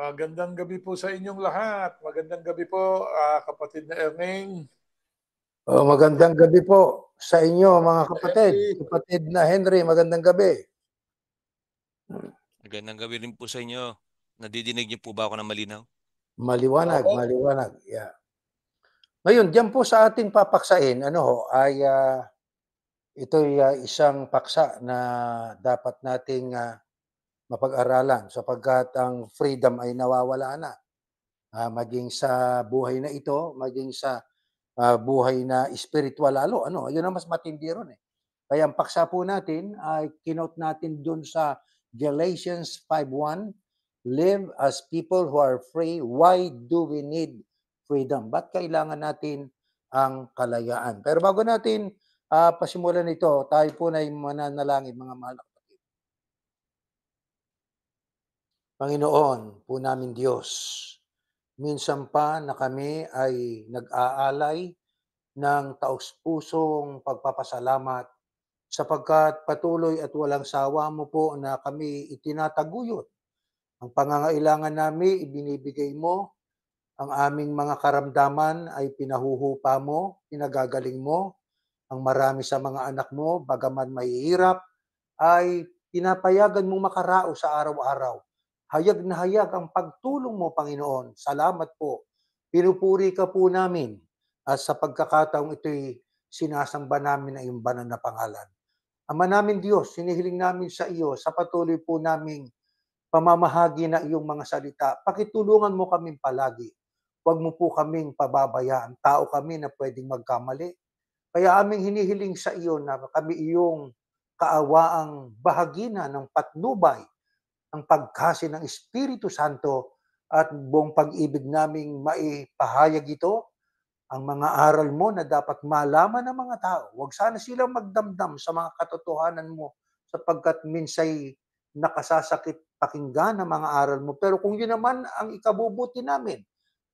Magandang gabi po sa inyong lahat. Magandang gabi po, kapatid na Erneng, kapatid Magandang gabi po sa inyo mga na kapatid. Henry. Kapatid na Henry, magandang gabi. Magandang gabi rin po sa inyo. Nadidinig niyo po ba ako ng malinaw? Maliwanag, Opo. maliwanag. Yeah. Ngayon, diyan po sa ating papaksain, ito'y isang paksa na dapat nating mapag-aralan sapagkat ang freedom ay nawawala na. Maging sa buhay na ito, maging sa buhay na spiritual lalo. Yun ang mas matindi ron eh. Kaya ang paksa po natin ay kinote natin dun sa Galatians 5:1, live as people who are free. Why do we need freedom? Ba't kailangan natin ang kalayaan? Pero bago natin pasimulan ito, tayo po na mananalangin mga mahal na kapatid. Panginoon po namin Diyos, minsan pa na kami ay nag-aalay ng taos-pusong pagpapasalamat sapagkat patuloy at walang sawa mo po na kami itinataguyod. Ang pangangailangan namin, ibinibigay mo. Ang aming mga karamdaman ay pinahuhupa mo, pinagagaling mo. Ang marami sa mga anak mo, bagaman mahihirap, ay pinapayagan mong makarao sa araw-araw. Hayag na hayag ang pagtulong mo, Panginoon. Salamat po. Pinupuri ka po namin at sa pagkakataong ito'y sinasamba namin ang iyong banal na pangalan. Ama namin Diyos, sinihiling namin sa iyo sa patuloy po naming pamamahagi na iyong mga salita. Pakitulungan mo kaming palagi. Huwag mo po kaming pababayaan. Tao kami na pwedeng magkamali. Kaya aming hinihiling sa iyo na kami iyong kaawaang bahagina ng patnubay, ng pagkasi ng Espiritu Santo at buong pag-ibig naming maipahayag ito, ang mga aral mo na dapat malaman ng mga tao. Huwag sana silang magdamdam sa mga katotohanan mo sapagkat minsay nakasasakit pakinggan ang mga aral mo. Pero kung yun naman ang ikabubuti namin,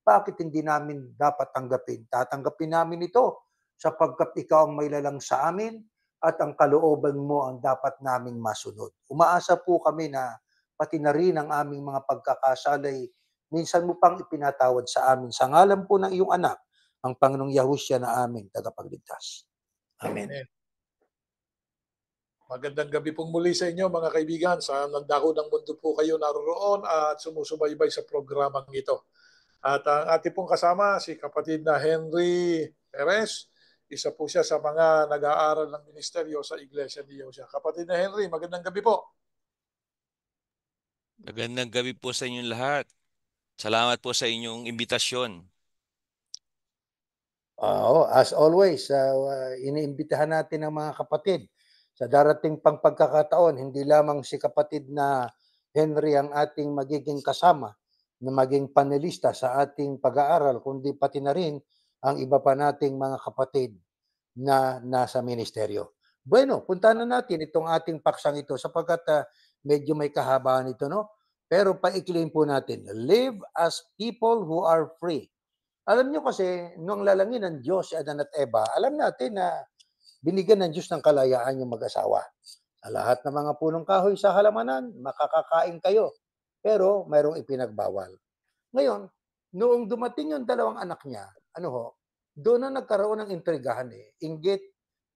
bakit hindi namin dapat tanggapin? Tatanggapin namin ito sapagkat ikaw ang may lalang sa amin at ang kalooban mo ang dapat naming masunod. Umaasa po kami na pati na rin ang aming mga pagkakasalay, minsan mo pang ipinatawad sa amin. Sa ngalan po ng iyong anak, ang Panginoong Yahushua na aming tagapagligtas. Amen. Amen. Magandang gabi pong muli sa inyo mga kaibigan. Sa nandako ng mundo po kayo naroroon at sumusubaybay sa programang ito. At ang ating pong kasama, si kapatid na Henry Perez. Isa po siya sa mga nag-aaral ng ministeryo sa Iglesia ni Dios. Kapatid na Henry, magandang gabi po. Magandang gabi po sa inyong lahat. Salamat po sa inyong imbitasyon. As always, iniimbitahan natin ang mga kapatid sa darating pang pagkakataon, hindi lamang si kapatid na Henry ang ating magiging kasama na maging panelista sa ating pag-aaral, kundi pati na rin ang iba pa nating mga kapatid na nasa ministeryo. Bueno, puntahan na natin itong ating paksang ito sapagkat medyo may kahabaan ito, no? Pero paikliin po natin, live as people who are free. Alam nyo kasi, nung lalangin ng Diyos si Adan at Eva, alam natin na binigyan ng Diyos ng kalayaan yung mag-asawa. Sa lahat ng mga punong kahoy sa halamanan, makakakain kayo. Pero mayroong ipinagbawal. Ngayon, noong dumating yung dalawang anak niya, doon na nagkaroon ng intrigahan eh. Inggit,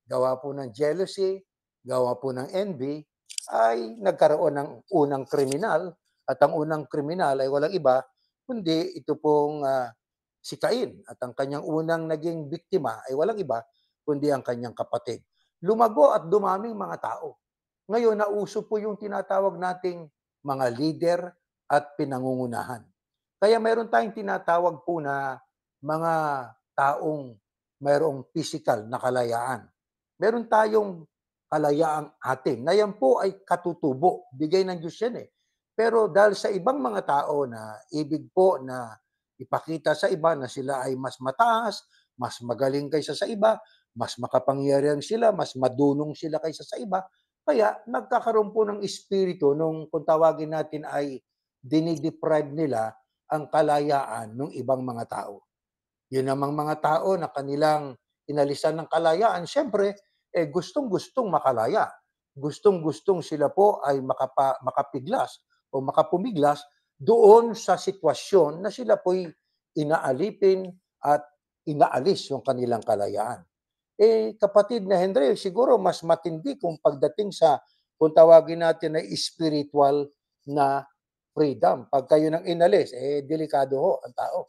gawa po ng jealousy, gawa po ng envy, ay nagkaroon ng unang kriminal. At ang unang kriminal ay walang iba, kundi ito pong si Cain. At ang kanyang unang naging biktima ay walang iba, kundi ang kanyang kapatid. Lumago at dumaming mga tao. Ngayon, nauso po yung tinatawag nating mga leader at pinangungunahan. Kaya mayroon tayong tinatawag po na mga taong mayroong physical na kalayaan. Meron tayong kalayaang atin na yan po ay katutubo. Bigay ng Diyos yan eh. Pero dahil sa ibang mga tao na ibig po na ipakita sa iba na sila ay mas mataas, mas magaling kaysa sa iba, mas makapangyarihan sila, mas madunong sila kaysa sa iba, kaya nagkakaroon po ng espiritu nung kung tawagin natin ay dinideprive nila ang kalayaan ng ibang mga tao. Yun namang mga tao na kanilang inalisan ng kalayaan, syempre, gustong-gustong makalaya. Gustong-gustong sila po ay makapiglas o makapumiglas doon sa sitwasyon na sila po'y inaalipin at inaalis yung kanilang kalayaan. Kapatid na Henry, siguro mas matindi kung pagdating sa, kung tawagin natin na spiritual na freedom. Pag kayo nang inalis, delikado ho ang tao.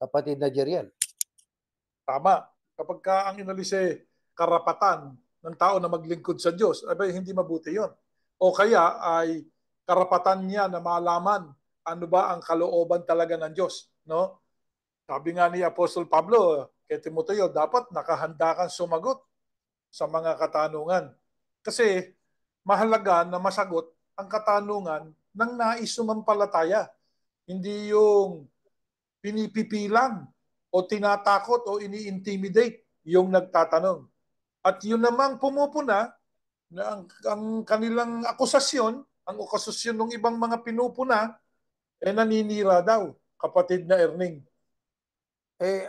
Kapatid na Jeriel. Tama. Kapag ka ang inalis karapatan ng tao na maglingkod sa Diyos, abay hindi mabuti yon. O kaya ay karapatan niya na malaman ano ba ang kalooban talaga ng Diyos. No? Sabi nga ni Apostol Pablo kay Timoteo, dapat nakahanda kang sumagot sa mga katanungan. Kasi mahalaga na masagot ang katanungan ng nais sumampalataya. Hindi yung pinipipilang o tinatakot o ini-intimidate yung nagtatanong. At yun namang pumupuna na ang kanilang akusasyon, ang akusasyon ng ibang mga pinupuna, naninira daw, kapatid na Erning.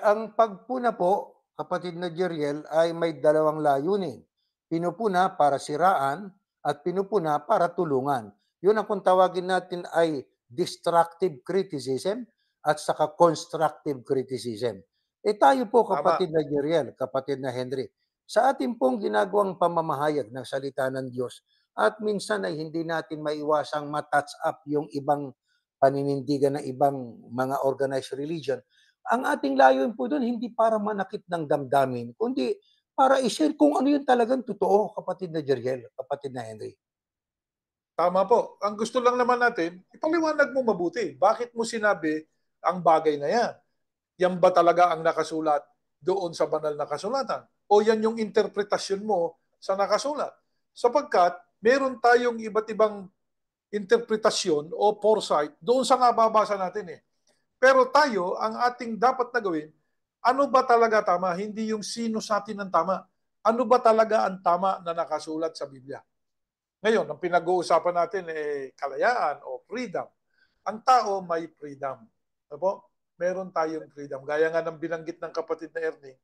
Ang pagpuna po, kapatid na Jeriel, ay may dalawang layunin. Pinupuna para siraan at pinupuna para tulungan. Yun ang kung tawagin natin ay destructive criticism at saka constructive criticism. Tayo po, kapatid na Jeriel, kapatid na Henry, sa ating pong ginagawang pamamahayag ng salita ng Diyos, at minsan ay hindi natin maiwasang matouch up yung ibang paninindigan ng ibang mga organized religion. Ang ating layunin po doon, hindi para manakit ng damdamin, kundi para i-share kung ano yung talagang totoo, kapatid na Jeriel, kapatid na Henry. Tama po. Ang gusto lang naman natin, ipaliwanag mo mabuti. Bakit mo sinabi ang bagay na yan? Yan ba talaga ang nakasulat doon sa banal na kasulatan? O yan yung interpretasyon mo sa nakasulat? Sapagkat meron tayong iba't ibang interpretasyon o foresight doon sa nababasa natin Pero tayo, ang ating dapat na gawin, ano ba talaga tama? Hindi yung sino sa atin ang tama. Ano ba talaga ang tama na nakasulat sa Biblia? Ngayon, ang pinag-uusapan natin kalayaan o freedom. Ang tao may freedom. Ano? Meron tayong freedom. Gaya nga ng binanggit ng kapatid na Ernie,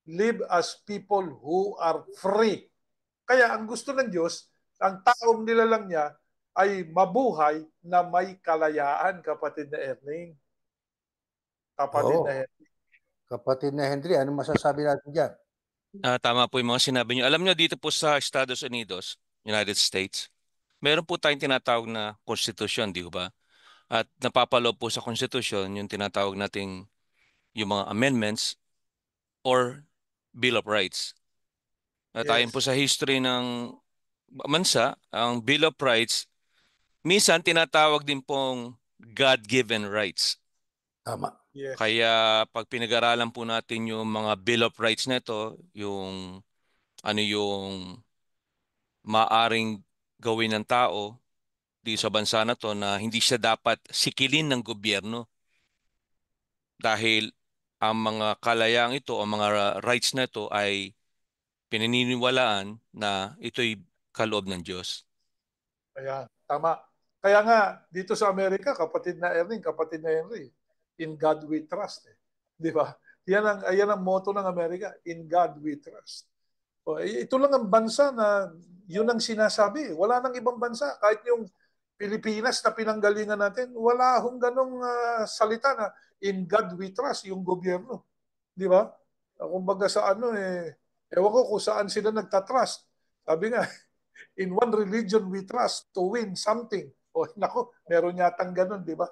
live as people who are free. Kaya ang gusto ng Diyos, ang taong nilalang niya ay mabuhay na may kalayaan, kapatid na Erning. Kapatid na Henry. Kapatid na Henry, ano masasabi natin dyan? Tama po yung mga sinabi niyo. Alam niyo, dito po sa Estados Unidos, United States, meron po tayong tinatawag na konstitusyon, di ba? At napapaloob po sa konstitusyon yung tinatawag nating yung mga amendments or Bill of Rights. At ayon po sa history ng bansa, ang Bill of Rights, minsan tinatawag din pong God-given rights. Tama. Yes. Kaya pag pinag-aralan po natin yung mga Bill of Rights na ito, yung ano yung maaring gawin ng tao di sa bansa na to na hindi siya dapat sikilin ng gobyerno dahil ang mga kalayaang ito o mga rights na ito ay pinaniniwalaan na ito'y kaloob ng Diyos. Ayan, tama. Kaya nga, dito sa Amerika, kapatid na Erning, kapatid na Henry, in God we trust. Di ba? Yan ang motto ng Amerika, in God we trust. Ito lang ang bansa na yun ang sinasabi. Wala nang ibang bansa. Kahit yung Pilipinas na pinanggalingan natin, wala hong ganong salita na in God we trust, yung gobyerno. Di ba? Kumbaga sa ewan ko kung saan sila nagtatrust. Sabi nga, in one religion we trust to win something. O nako, meron yatang ganun, di ba?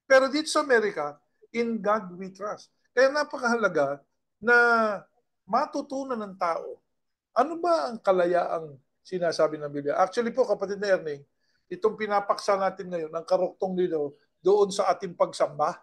Pero dito sa Amerika, in God we trust. Kaya napakahalaga na matutunan ng tao. Ano ba ang kalayaang sinasabi ng Biblia? Actually po, kapatid na Erning, itong pinapaksa natin ngayon, ang karuktong nito, doon sa ating pagsamba.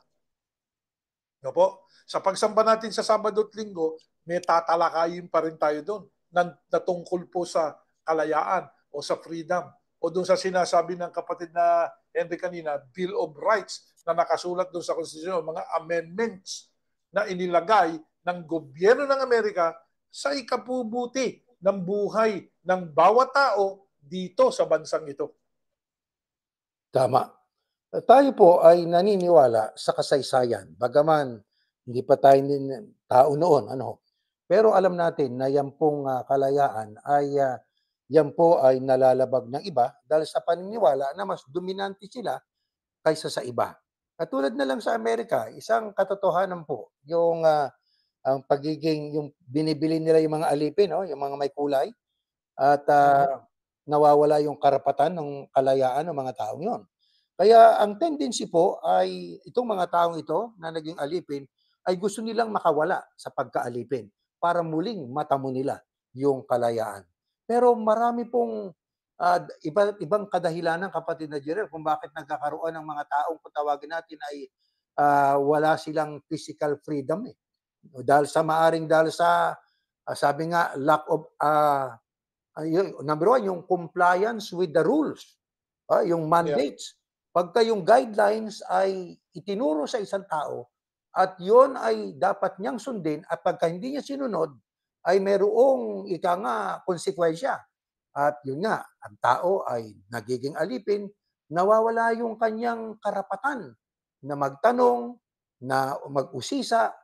No po? Sa pagsamba natin sa Sabado at Linggo, may tatalakayin pa rin tayo doon na tungkol po sa kalayaan o sa freedom o doon sa sinasabi ng kapatid na Henry kanina, Bill of Rights na nakasulat doon sa Konstitusyon, mga amendments na inilagay ng gobyerno ng Amerika sa ikabubuti ng buhay ng bawat tao dito sa bansang ito. Tama. Tayo po ay naniniwala sa kasaysayan. Bagaman hindi pa tayo tao noon, pero alam natin na yan pong kalayaan ay yan po ay nalalabag ng iba dahil sa paniniwala na mas dominante sila kaysa sa iba. Katulad na lang sa Amerika, isang katotohanan po, yung ang pagiging yung binibili nila yung mga alipin, no, yung mga may kulay at nawawala yung karapatan ng kalayaan ng mga taong yon. Kaya ang tendency po ay itong mga taong ito na naging alipin ay gusto nilang makawala sa pagkaalipin para muling matamo nila yung kalayaan. Pero marami pong ibang kadahilanan, kapatid na Jerel, kung bakit nagkakaroon ng mga taong kung tawagin natin ay wala silang physical freedom eh. Dahil sa sabi nga lack of number one, yung compliance with the rules, yung mandates. Pagka yung guidelines ay itinuro sa isang tao at yon ay dapat niyang sundin at pagka hindi niya sinunod, ay merong konsekwensya. At yun nga, ang tao ay nagiging alipin, nawawala yung kanyang karapatan na magtanong, na mag-usisa,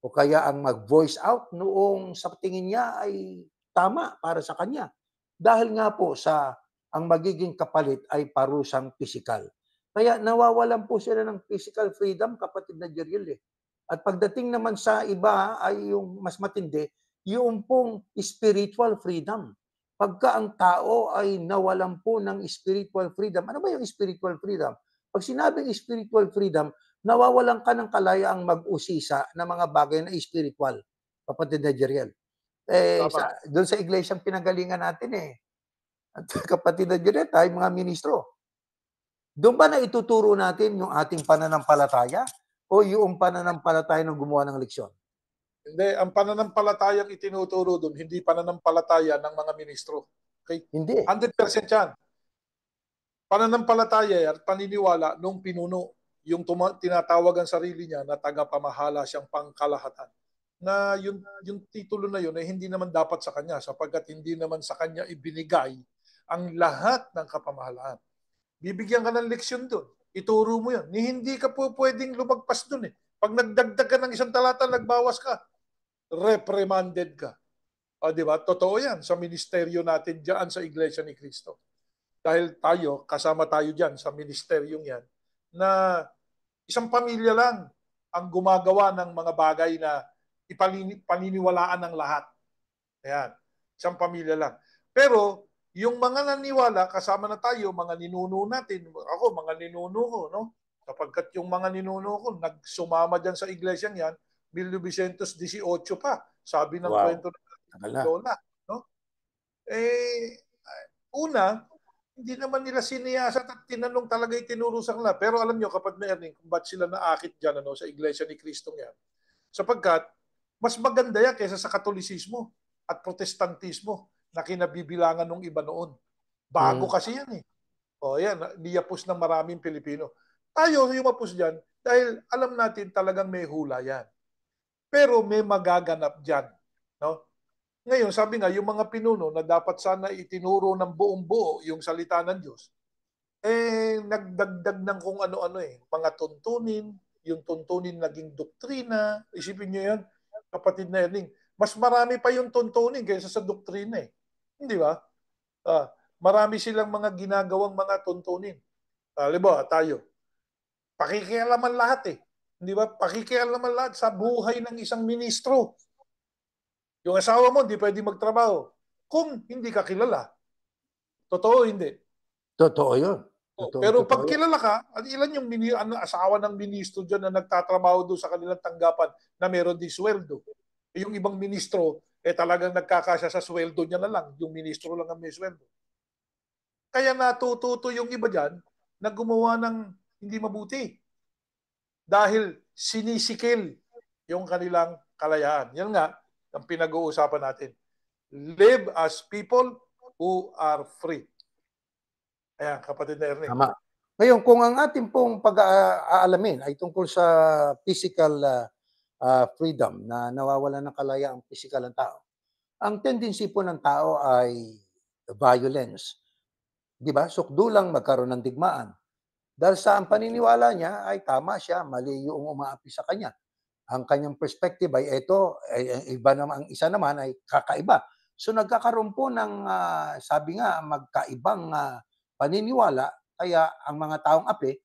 o kaya ang mag-voice out noong sa tingin niya ay tama para sa kanya. Dahil nga po sa ang magiging kapalit ay parusang pisikal. Kaya nawawalan po sila ng physical freedom, kapatid na Jeriel. At pagdating naman sa iba ay yung mas matindi, yung pong spiritual freedom. Pagka ang tao ay nawalan po ng spiritual freedom, ano ba yung spiritual freedom? Pag sinabing spiritual freedom, nawawalan ka ng kalayaang mag-usisa ng mga bagay na spiritual, kapatid na Jeriel. Doon sa iglesyang pinagalingan natin at kapatid na Jeriel, tayo mga ministro. Doon ba na ituturo natin yung ating pananampalataya o yung pananampalataya ng gumawa ng leksyon? Hindi, ang pananampalatayang itinuturo doon, hindi pananampalataya ng mga ministro. Okay? Hindi. 100% yan. Pananampalataya at paniniwala nung pinuno, yung tinatawag ang sarili niya na tagapamahala siyang pangkalahatan. Na yung titulo na yun ay hindi naman dapat sa kanya sapagkat hindi naman sa kanya ibinigay ang lahat ng kapamahalaan. Bibigyan ka ng leksyon doon. Ituro mo yan. Hindi ka po pwedeng lumagpas doon eh. Pag nagdagdag ka ng isang talata, nagbawas ka, reprimanded ka. O, di ba? Totoo yan sa ministeryo natin diyan sa Iglesia ni Cristo. Dahil tayo, kasama tayo diyan sa ministeryong yan, na isang pamilya lang ang gumagawa ng mga bagay na paniniwalaan ng lahat. Ayan. Isang pamilya lang. Pero, yung mga naniwala, kasama na tayo, mga ninuno natin, ako, mga ninuno ko, no? Kapagkat yung mga ninuno ko, nagsumama dyan sa iglesyang yan, 1918 pa, sabi ng kwento ng lola. No? Una, hindi naman nila siniyasat at tinanong talaga itinuro sa kanila. Pero alam nyo, kapag na Erning, kung ba't sila naakit dyan sa iglesia ni Kristong yan? Sapagkat, mas maganda yan kaysa sa Katolisismo at Protestantismo na kinabibilangan ng iba noon. Bago kasi yan eh. O yan, niyapos ng maraming Pilipino. Tayo humapos dyan dahil alam natin talagang may hula yan. Pero may magaganap dyan. No? Ngayon, sabi nga, yung mga pinuno na dapat sana itinuro ng buong buo yung salita ng Diyos, nagdagdag ng kung ano-ano mga tuntunin, yung tuntunin naging doktrina. Isipin nyo yan, kapatid na Erning, mas marami pa yung tuntunin kaysa sa doktrina eh. Hindi ba? Marami silang mga ginagawang mga tuntunin. Halimbawa, tayo. Pakikialaman lahat eh. Hindi ba? Pakikialaman lahat sa buhay ng isang ministro. Yung asawa mo, hindi pwede magtrabaho. Kung hindi ka kilala. Totoo hindi? Totoo yun. Pero pag kilala ka, at ilan yung asawa ng ministro dyan na nagtatrabaho doon sa kanilang tanggapan na meron din sweldo. Yung ibang ministro, talagang nagkakasya sa sweldo niya na lang. Yung ministro lang ang may sweldo. Kaya natututo yung iba dyan na gumawa ng hindi mabuti. Dahil sinisikil yung kanilang kalayaan. Yan nga, ang pinag-uusapan natin. Live as people who are free. Ayan, kapatid na Ernie. Tama. Ngayon, kung ang ating pong pag-aalamin ay tungkol sa physical freedom na nawawala ng kalayaan physical ng tao, ang tendency po ng tao ay violence. Di ba? Sukdulang magkaroon ng digmaan. Dahil sa ang paniniwala niya ay tama siya, mali yung umaapi sa kanya. Ang kanyang perspective ay ito, iba naman, ang isa naman ay kakaiba. So nagkakaroon po ng, sabi nga, magkaibang paniniwala, Kaya ang mga taong api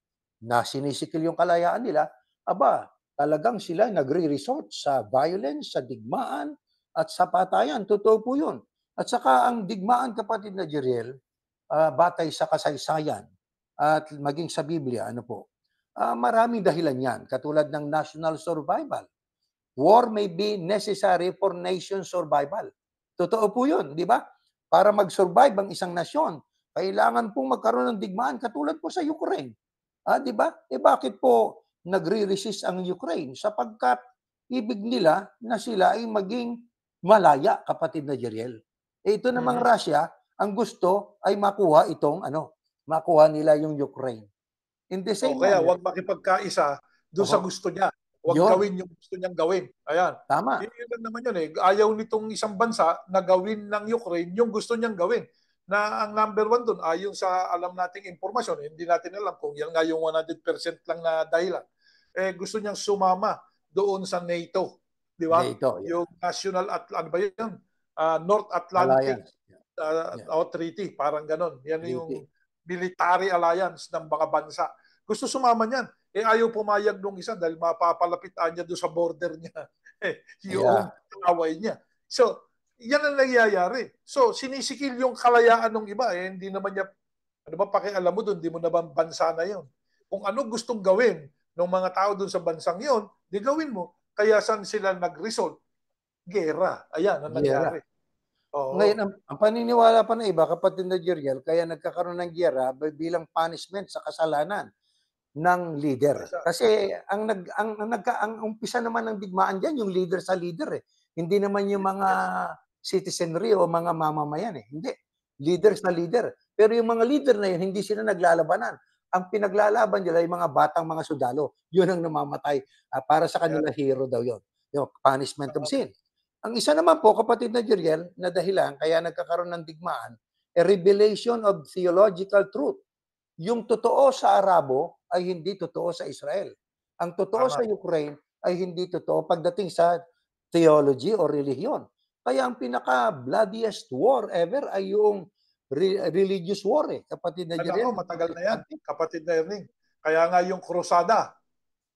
na sinisikil yung kalayaan nila, aba, talagang sila nagre-resort sa violence, sa digmaan, at sa patayan. Totoo po yun. At saka ang digmaan, kapatid na Jeriel, batay sa kasaysayan at maging sa Biblia, ano po, maraming dahilan yan, katulad ng national survival. War may be necessary for nation survival. Totoo po yun, di ba? Para mag-survive ang isang nasyon, kailangan pong magkaroon ng digmaan katulad po sa Ukraine. Di ba? Bakit po nagre-resist ang Ukraine? Sapagkat ibig nila na sila ay maging malaya, kapatid na Jeriel. Ito namang Russia, ang gusto ay makuha makuha nila yung Ukraine. In the same kaya manner, wag makipagkaisa doon sa gusto niya. Huwag Yun. gawin yung gusto niyang gawin. Ayan. Tama. Yun lang naman yun eh. Ayaw nitong isang bansa na gawin ng Ukraine yung gusto niyang gawin. Na ang number one doon, ayon sa alam nating impormasyon, hindi natin alam kung yan nga yung 100% lang na dahilan. Gusto niyang sumama doon sa NATO. Di ba? NATO, yeah. Yung National, ano ba yun? North Atlantic Treaty. Parang ganon. Yan Treaty. yung military alliance ng mga bansa. Gusto sumama niyan. Ayaw pumayag nung isa dahil mapapalapitan niya doon sa border niya. Yung away niya. So, yan ang nangyayari. So, sinisikil yung kalayaan ng iba. Hindi naman niya, ano ba pakialam mo doon? Hindi mo naman bansa na yun. Kung ano gustong gawin ng mga tao doon sa bansang yun, di gawin mo. Kaya saan sila nag-result? Gera. Ayan ang nangyari. Ngayon, ang paniniwala pa ng iba, kapatid na Jeriel, kaya nagkakaroon ng gera bilang punishment sa kasalanan ng leader. Kasi ang umpisa naman ng digmaan diyan yung leader sa leader eh. Hindi naman yung mga citizenry o mga mamamayan eh. Hindi. Leader sa leader. Pero yung mga leader na yun, hindi sila naglalabanan. Ang pinaglalaban nila ay mga batang mga sundalo. Yun ang namamatay. Para sa kanila hero daw yun. Yung punishment of sin. Ang isa naman po, kapatid na Jeriel, na dahilan kaya nagkakaroon ng digmaan, a revelation of theological truth. Yung totoo sa Arabo ay hindi totoo sa Israel. Ang totoo sa Ukraine ay hindi totoo pagdating sa theology o relihiyon. Kaya ang pinaka-bloodiest war ever ay yung religious war eh, kapatid na Jeriel. Matagal na yan, kapatid na Erning. Kaya nga yung krusada,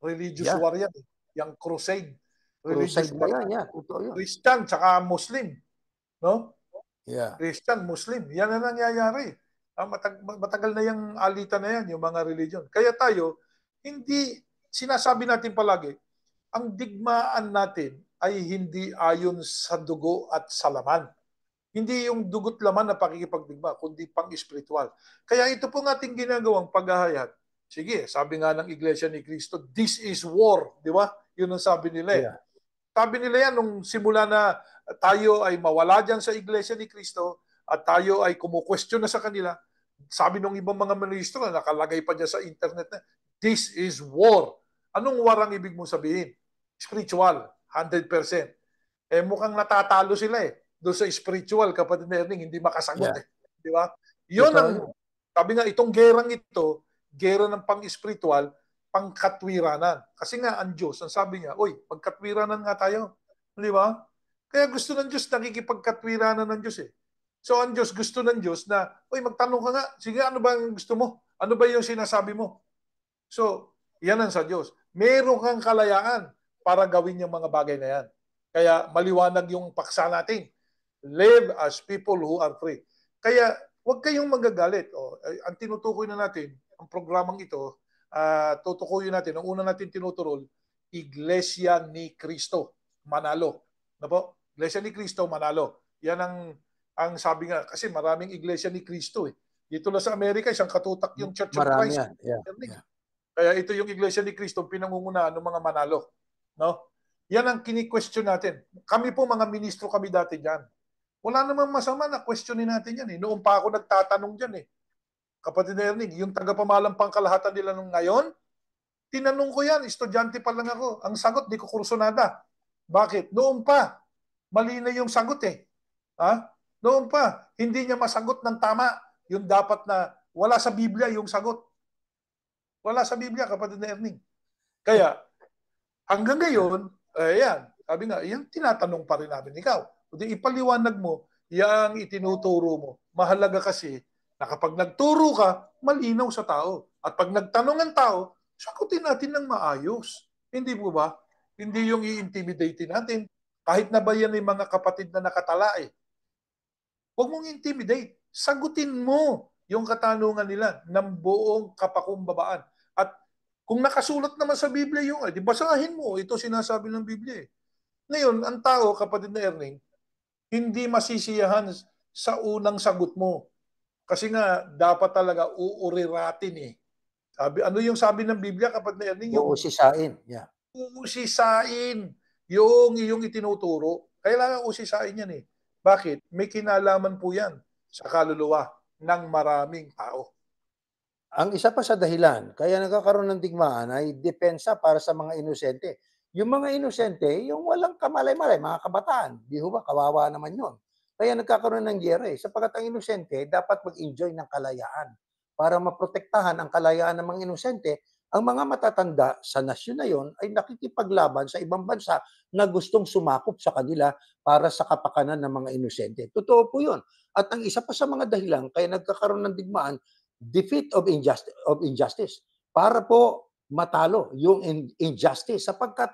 religious war yan. Yung crusade. Religious war. Christian tsaka Muslim. No? Yeah. Christian, Muslim. Yan ang nangyayari. Matagal na yung alitan na yan, yung mga religion. Kaya tayo, hindi, sinasabi natin palagi, ang digmaan natin ay hindi ayon sa dugo at sa laman. Hindi yung dugo't laman na pakikipagdigma, kundi pang-espiritual. Kaya ito po ating ginagawang paghahayag. Sige, sabi nga ng Iglesia ni Cristo, this is war. Di ba? Yun ang sabi nila eh. Sabi nila yan nung simula na tayo ay mawala dyan sa Iglesia ni Cristo at tayo ay kumukwestiyon na sa kanila. Sabi nung ibang mga ministro na nakalagay pa dyan sa internet na, this is war. Anong war ang ibig mong sabihin? Spiritual, 100%. Mukhang natatalo sila eh. Doon sa spiritual, kapatid na Erning, hindi makasagot eh. Di ba? Yun ang, sabi nga, itong gerang ito, gera ng pang-spiritual, pangkatwiranan. Kasi nga, ang Diyos, ang sabi niya, oy, magkatwiranan nga tayo. Di ba? Kaya gusto ng Diyos, nakikipagkatwiranan ng Diyos eh. So, ang Diyos, gusto ng Diyos na, oy, magtanong ka nga, sige, ano ba ang gusto mo? Ano ba yung sinasabi mo? So, yan ang sa Diyos. Meron kang kalayaan para gawin yung mga bagay na yan. Kaya maliwanag yung paksa natin. Live as people who are free. Kaya huwag kayong magagalit. Ang tinutukoy na natin, ang programang ito, tutukoyin natin, ang una natin tinuturol, Iglesia ni Cristo, Manalo. Na po? Iglesia ni Cristo, Manalo. Yan ang sabi nga, kasi maraming Iglesia ni Cristo eh. Dito lang sa Amerika, isang katutak yung Church of Christ. Kaya ito yung Iglesia ni Cristo, pinangungunahan ng mga Manalo. No? Yan ang kini-question natin. Kami po, mga ministro kami dati dyan. Wala namang masama na questionin natin yan eh. Noong pa ako nagtatanong dyan eh. Kapatid na Erning, yung tagapamalang pangkalahatan nila nung ngayon, tinanong ko yan, estudyante pa lang ako. Ang sagot, di ko kursunada. Bakit? Noong pa, mali na yung sagot eh. Noong pa, hindi niya masagot ng tama. Yung dapat na, wala sa Biblia yung sagot. Wala sa Biblia, kapatid na Erning. Kaya, hanggang ngayon, ayan, sabi nga, yan tinatanong pa rin namin ikaw. Kundi ipaliwanag mo, yang itinuturo mo. Mahalaga kasi na kapag nagturo ka, malinaw sa tao. At pag nagtanong ang tao, sagutin natin ng maayos. Hindi po ba? Hindi yung i-intimidate natin. Kahit na ba yan yung mga kapatid na nakatala eh. Huwag mong intimidate. Sagutin mo yung katanungan nila ng buong kapakumbabaan. At kung nakasulat naman sa Biblia yung, di basahin mo. Ito sinasabi ng Biblia eh. Ngayon, ang tao, kapatid na Erning, hindi masisiyahan sa unang sagot mo. Kasi nga, dapat talaga uuriratin eh. Ano yung sabi ng Biblia, kapatid na Erning? Yung Uusisain. Yeah. usisain yung iyong itinuturo. Kailangan usisain yan eh. Bakit? May kinalaman po yan sa kaluluwa ng maraming tao. Ang isa pa sa dahilan, kaya nagkakaroon ng digmaan ay depensa para sa mga inosente. Yung mga inosente, yung walang kamalay-malay, mga kabataan, di ho ba, kawawa naman yun. Kaya nagkakaroon ng giyera eh. Sapagkat ang inosente, dapat mag-enjoy ng kalayaan. Para maprotektahan ang kalayaan ng mga inosente, ang mga matatanda sa nasyon na yon ay nakikipaglaban sa ibang bansa na gustong sumakop sa kanila para sa kapakanan ng mga inosente. Totoo po yun. At ang isa pa sa mga dahilan, kaya nagkakaroon ng digmaan, defeat of injustice para po matalo yung injustice sapagkat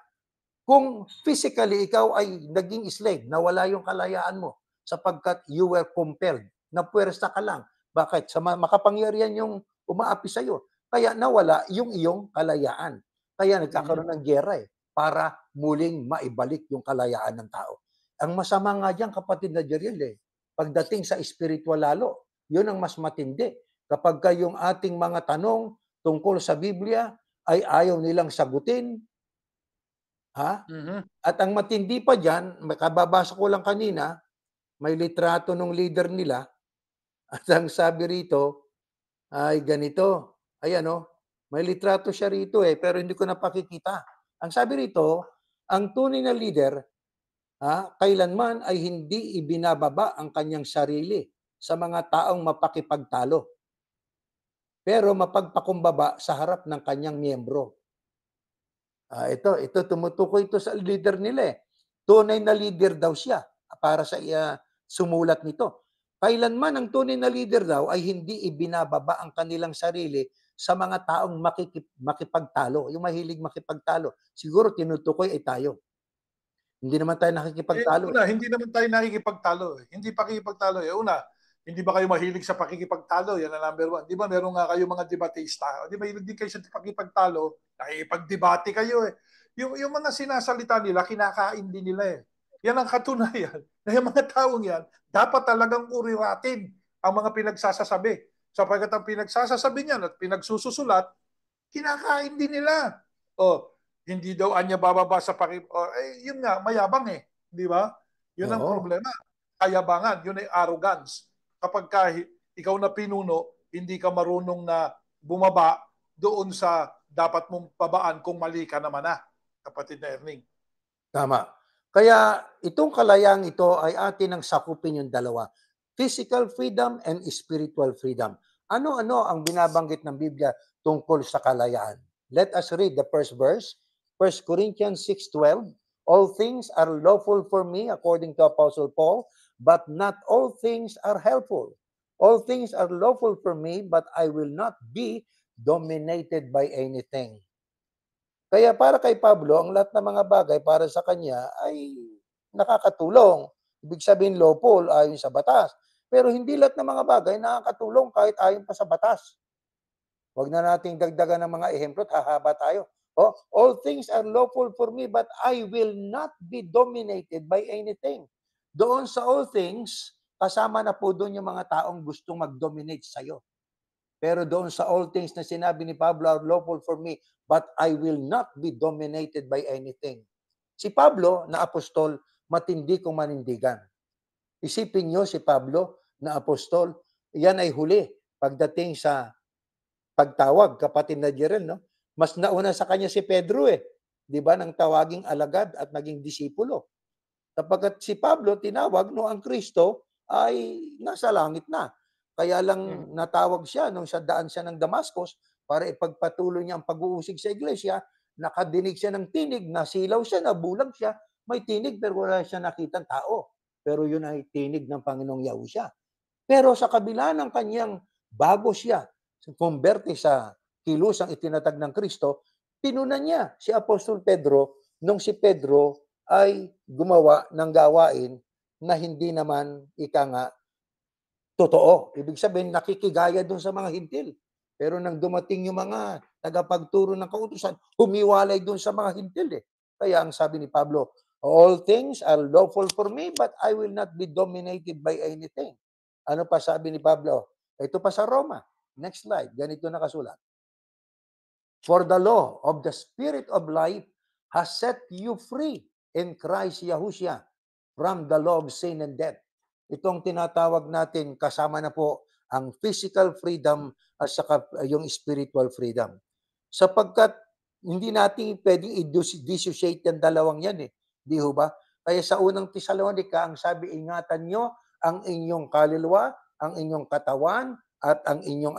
kung physically ikaw ay naging slave, nawala yung kalayaan mo sapagkat you were compelled, napuwersa ka lang. Bakit? Sa makapangyarihan yung umaapi sa'yo. Kaya nawala yung iyong kalayaan. Kaya nagkakaroon ng giyera eh, para muling maibalik yung kalayaan ng tao. Ang masama nga diyan, kapatid na Jeriel eh, pagdating sa spiritual lalo, yun ang mas matindi. Kapag yung ating mga tanong tungkol sa Biblia ay ayaw nilang sagutin, ha? At ang matindi pa diyan, kababasa ko lang kanina, may litrato ng leader nila at ang sabi rito ay ganito. Ayan oh, may litrato siya rito eh, pero hindi ko napakikita. Ang sabi rito, ang tunay na leader, kailanman ay hindi ibinababa ang kanyang sarili sa mga taong mapakipagtalo, pero mapagpakumbaba sa harap ng kanyang miyembro. Ito tumutukoy ito sa leader nila eh. Tunay na leader daw siya para sa sumulat nito. Kailanman ang tunay na leader daw ay hindi ibinababa ang kanilang sarili sa mga taong makipagtalo, yung mahilig makipagtalo. Siguro tinutukoy ay tayo. Hindi naman tayo nakikipagtalo. Una, hindi naman tayo nakikipagtalo. Hindi pakikipagtalo. Una, hindi ba kayo mahilig sa pakikipagtalo? Yan ang number one. Di ba meron nga kayo mga debatista? Di ba mahilig din kayo sa pakikipagtalo? Nakikipagdebate kayo eh. Yung mga sinasalita nila, kinakain din nila eh. Yan ang katunayan na yung mga taong yan, dapat talagang uriratin ang mga pinagsasasabi. Sapagkat ang pinagsasasabi niyan at pinagsususulat, kinakain din nila. Hindi daw anya bababa sa yun nga, mayabang eh. Di ba? Yun ang problema. Kayabangan, yun ay arrogance. Kapag ikaw na pinuno, hindi ka marunong na bumaba doon sa dapat mong babaan kung mali ka naman na, kapatid na Erning. Tama. Kaya itong kalayaan ito ay atin ang sakupin yung dalawa. Physical freedom and spiritual freedom. Ano-ano ang binabanggit ng Biblia tungkol sa kalayaan? Let us read the first verse. 1 Corinthians 6:12. All things are lawful for me, according to Apostle Paul, but not all things are helpful. All things are lawful for me, but I will not be dominated by anything. Kaya para kay Pablo, ang lahat ng mga bagay para sa kanya ay nakakatulong. Ibig sabihin lawful ayon sa batas. Pero hindi lahat ng mga bagay nakakatulong kahit ayon pa sa batas. Huwag na nating dagdagan ng mga ehemplo at hahaba tayo. All things are lawful for me, but I will not be dominated by anything. Doon sa all things, kasama na po doon yung mga taong gustong mag-dominate sa'yo. Pero doon sa all things na sinabi ni Pablo are lawful for me, but I will not be dominated by anything. Si Pablo na apostol, matindi kong manindigan. Isipin nyo si Pablo na apostol, yan ay huli pagdating sa pagtawag, kapatid na Jeriel, no? Mas nauna sa kanya si Pedro eh. Di ba? Nang tawaging alagad at naging disipulo. Sapagkat si Pablo tinawag no ang Kristo ay nasa langit na. Kaya lang natawag siya nung sa daan siya ng Damascus para ipagpatuloy niya ang pag-uusig sa iglesia. Nakadinig siya ng tinig, nasilaw siya, nabulag siya. May tinig pero wala siya nakitang tao. Pero yun ay tinig ng Panginoong Yahushua. Pero sa kabila ng kanyang bago siya kumberte sa kilusang itinatag ng Kristo, tinunan niya si Apostol Pedro nung si Pedro ay gumawa ng gawain na hindi naman ika nga totoo. Ibig sabihin, nakikigaya doon sa mga hintil. Pero nang dumating yung mga tagapagturo ng kautusan, humiwalay doon sa mga hintil eh. Kaya ang sabi ni Pablo, all things are lawful for me, but I will not be dominated by anything. Ano pa sabi ni Pablo? Ito pa sa Roma. Next slide. Ganito nakasulat. For the law of the Spirit of life has set you free in Christ Yahushua from the law of sin and death. Itong tinatawag natin, kasama na po ang physical freedom at saka yung spiritual freedom. Sapagkat hindi natin pwedeng i-dissociate yung dalawang yan eh. Di ho ba? Kaya sa unang Tesalonica, ang sabi, ingatan nyo ang inyong kaluluwa, ang inyong katawan, at ang inyong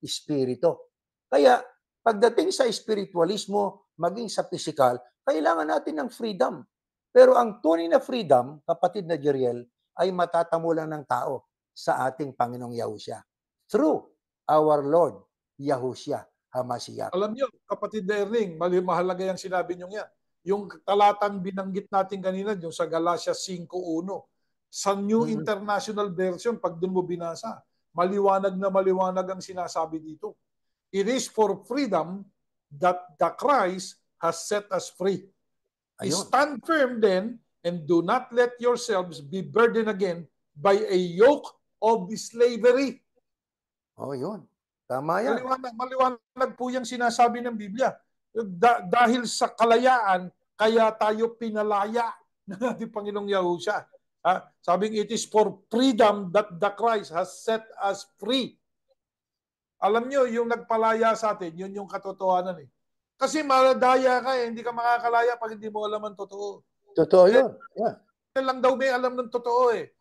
espiritu. Kaya pagdating sa spiritualismo, maging sa physical, kailangan natin ng freedom. Pero ang tunay na freedom, kapatid na Jeriel, ay matatamo lang ng tao sa ating Panginoong Yahushua. Through our Lord Yahushua HaMashiach. Alam niyo, kapatid na Erling, mahalaga yung sinabi niyo yan. Yung talatang binanggit natin kanina, yung sa Galatia 5:1, sa New International Version, pag dun mo binasa, maliwanag na maliwanag ang sinasabi dito. It is for freedom that the Christ has set us free. Ayun. Stand firm then, and do not let yourselves be burdened again by a yoke of slavery. Oh, yun. Tama yan. Maliwanag po yung sinasabi ng Biblia. Dahil sa kalayaan, kaya tayo pinalaya ng ating Panginoong Yahushua. Sabing it is for freedom that the Christ has set us free. Alam nyo, yung nagpalaya sa atin, yun yung katotohanan eh. Kasi maladaya ka eh, hindi ka makakalaya pag hindi mo alam ang totoo. Totoo yun. Yeah. Lang daw may alam ng totoo eh.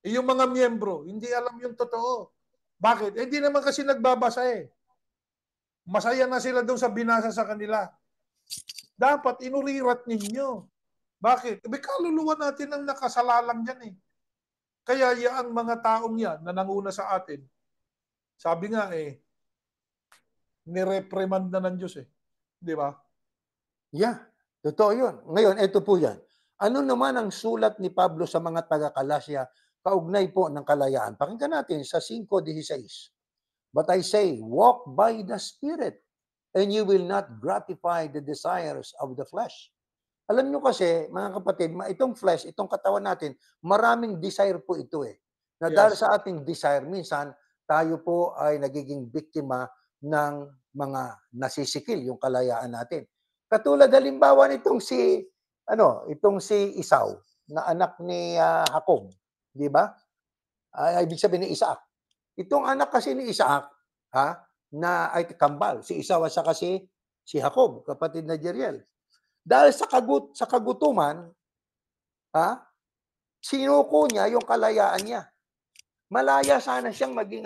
Yung mga miyembro, hindi alam yung totoo. Bakit? Hindi naman kasi nagbabasa eh. Masaya na sila doon sa binasa sa kanila. Dapat inurirat ninyo. Bakit? Kaluluwa natin ang nakasalalang dyan eh. Kaya ang mga taong yan na nanguna sa atin, sabi nga eh, nireprimand na ng Diyos eh. Di ba? Yeah, totoo yun. Ngayon, ito po yan. Ano naman ang sulat ni Pablo sa mga taga-Kalasya kaugnay po ng kalayaan? Pakinggan natin sa 5:16. But I say, walk by the Spirit, and you will not gratify the desires of the flesh. Alam nyo kasi, mga kapatid, itong flesh, itong katawan natin, maraming desire po ito eh. Na dahil sa ating desire, minsan, tayo po ay nagiging biktima ng mga nasisikil, yung kalayaan natin. Katulad halimbawa nitong itong si Esau, na anak ni Jacob, di ba? Ibig sabihin ni Isaac. Itong anak kasi ni Isaac, na ay kambal, si Esau at saka si Jacob, kapatid na Jeriel. Dahil sa kagutuman, sinuko niya yung kalayaan niya. Malaya sana siyang maging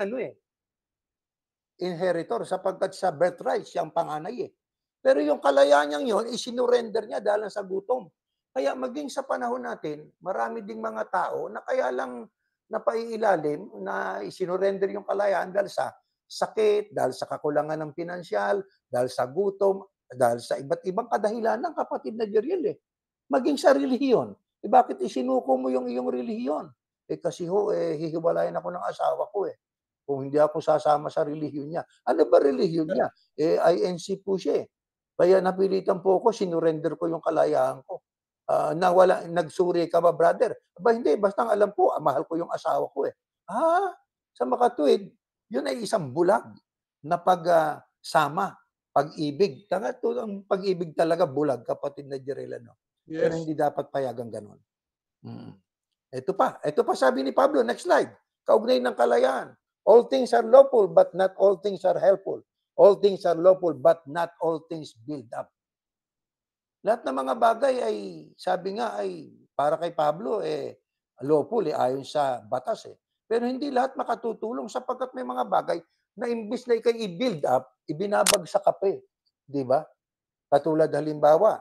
inheritor sapagkat sa birthright siyang panganay eh. Pero yung kalayaan niyang yun, isinurrender niya dahil sa gutom. Kaya maging sa panahon natin, marami ding mga tao na kaya lang napaiilalim na isinurrender yung kalayaan dahil sa sakit, dahil sa kakulangan ng pinansyal, dahil sa gutom, dahil sa iba't ibang kadahilan ng kapatid na Jeriel eh. Maging sa relihiyon. Bakit isinuko mo yung iyong relihiyon? Kasi hihiwalayan ako ng asawa ko eh. Kung hindi ako sasama sa relihiyon niya. Ano ba relihiyon niya? INC po siya eh. Kaya napilitan po ako, sinurrender ko yung kalayaan ko. Nagsuri ka ba, brother? Hindi, basta alam po, mahal ko yung asawa ko eh. Sa makatuwid, yun ay isang bulag na pagsama, pag-ibig. Ang pag-ibig talaga bulag, kapatid na Jeriel, no? Yes. Pero hindi dapat payagang ganun. Ito pa sabi ni Pablo, next slide. Kaugnay ng kalayaan. All things are lawful, but not all things are helpful. All things are lawful, but not all things build up. Lahat ng mga bagay ay, sabi nga ay, para kay Pablo, lawful, ayon sa batas eh. Pero hindi lahat makatutulong sapagkat may mga bagay na imbis na ikay i-build up, ibinabagsak ka pa eh. Di ba? Katulad halimbawa,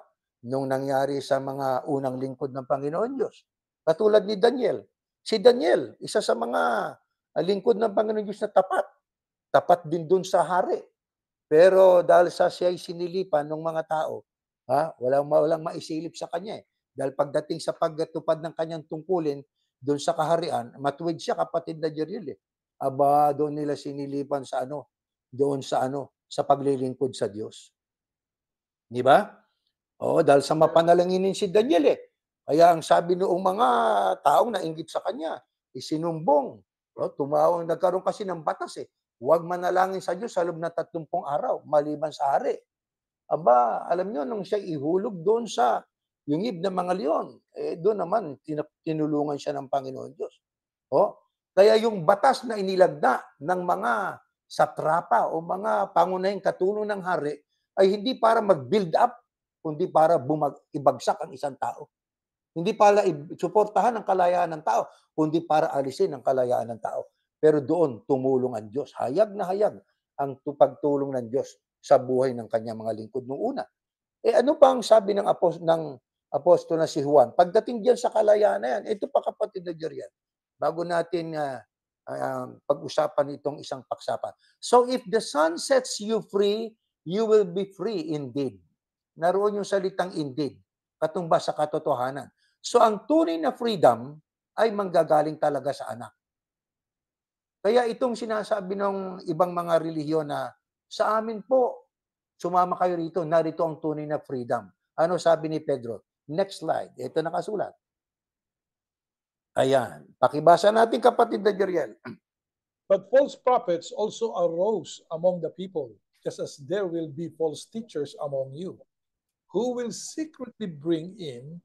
nung nangyari sa mga unang lingkod ng Panginoon Diyos. Katulad ni Daniel. Si Daniel, isa sa mga lingkod ng Panginoon Diyos na tapat. tapat din dun sa hari. Pero dahil siya ay sinilipan ng mga tao, walang maisilip sa kanya eh. Dahil pagdating sa pagtupad ng kanyang tungkulin doon sa kaharian, matuwid siya, kapatid na Jeriel eh. Aba, doon nila sinilipan sa sa paglilingkod sa Diyos. Di ba? Oo, dahil sa mapanalanginin si Daniel eh. Kaya ang sabi noong mga taong nainggit sa kanya, isinumbong. Tumawag, nagkaroon kasi ng batas eh. Huwag manalangin sa Diyos sa loob ng 30 araw, maliban sa hari. Aba, alam nyo, nung siya ihulog doon sa yungib ng mga leon, doon naman, tinulungan siya ng Panginoon Diyos. Kaya yung batas na inilagda ng mga satrapa o mga pangunahing katulong ng hari ay hindi para mag-build up, kundi para ibagsak ang isang tao. Hindi para suportahan ang kalayaan ng tao, kundi para alisin ang kalayaan ng tao. Pero doon, tumulong ang Diyos. Hayag na hayag ang pagtulong ng Diyos sa buhay ng kanyang mga lingkod noong una. Ano pa ang sabi ng apostol na si Juan? Pagdating diyan sa kalayaan na yan, ito pa kapatid na Jeriel, bago natin pag-usapan itong isang paksapan. So if the Son sets you free, you will be free indeed. Naroon yung salitang indeed, katumbas sa katotohanan. So ang tunay na freedom ay manggagaling talaga sa anak. Kaya itong sinasabi ng ibang mga relihiyon na sa amin po, sumama kayo rito, narito ang tunay na freedom. Ano sabi ni Pedro? Next slide. Ito nakasulat. Ayan. Pakibasa natin kapatid na Jeriel. But false prophets also arose among the people, just as there will be false teachers among you, who will secretly bring in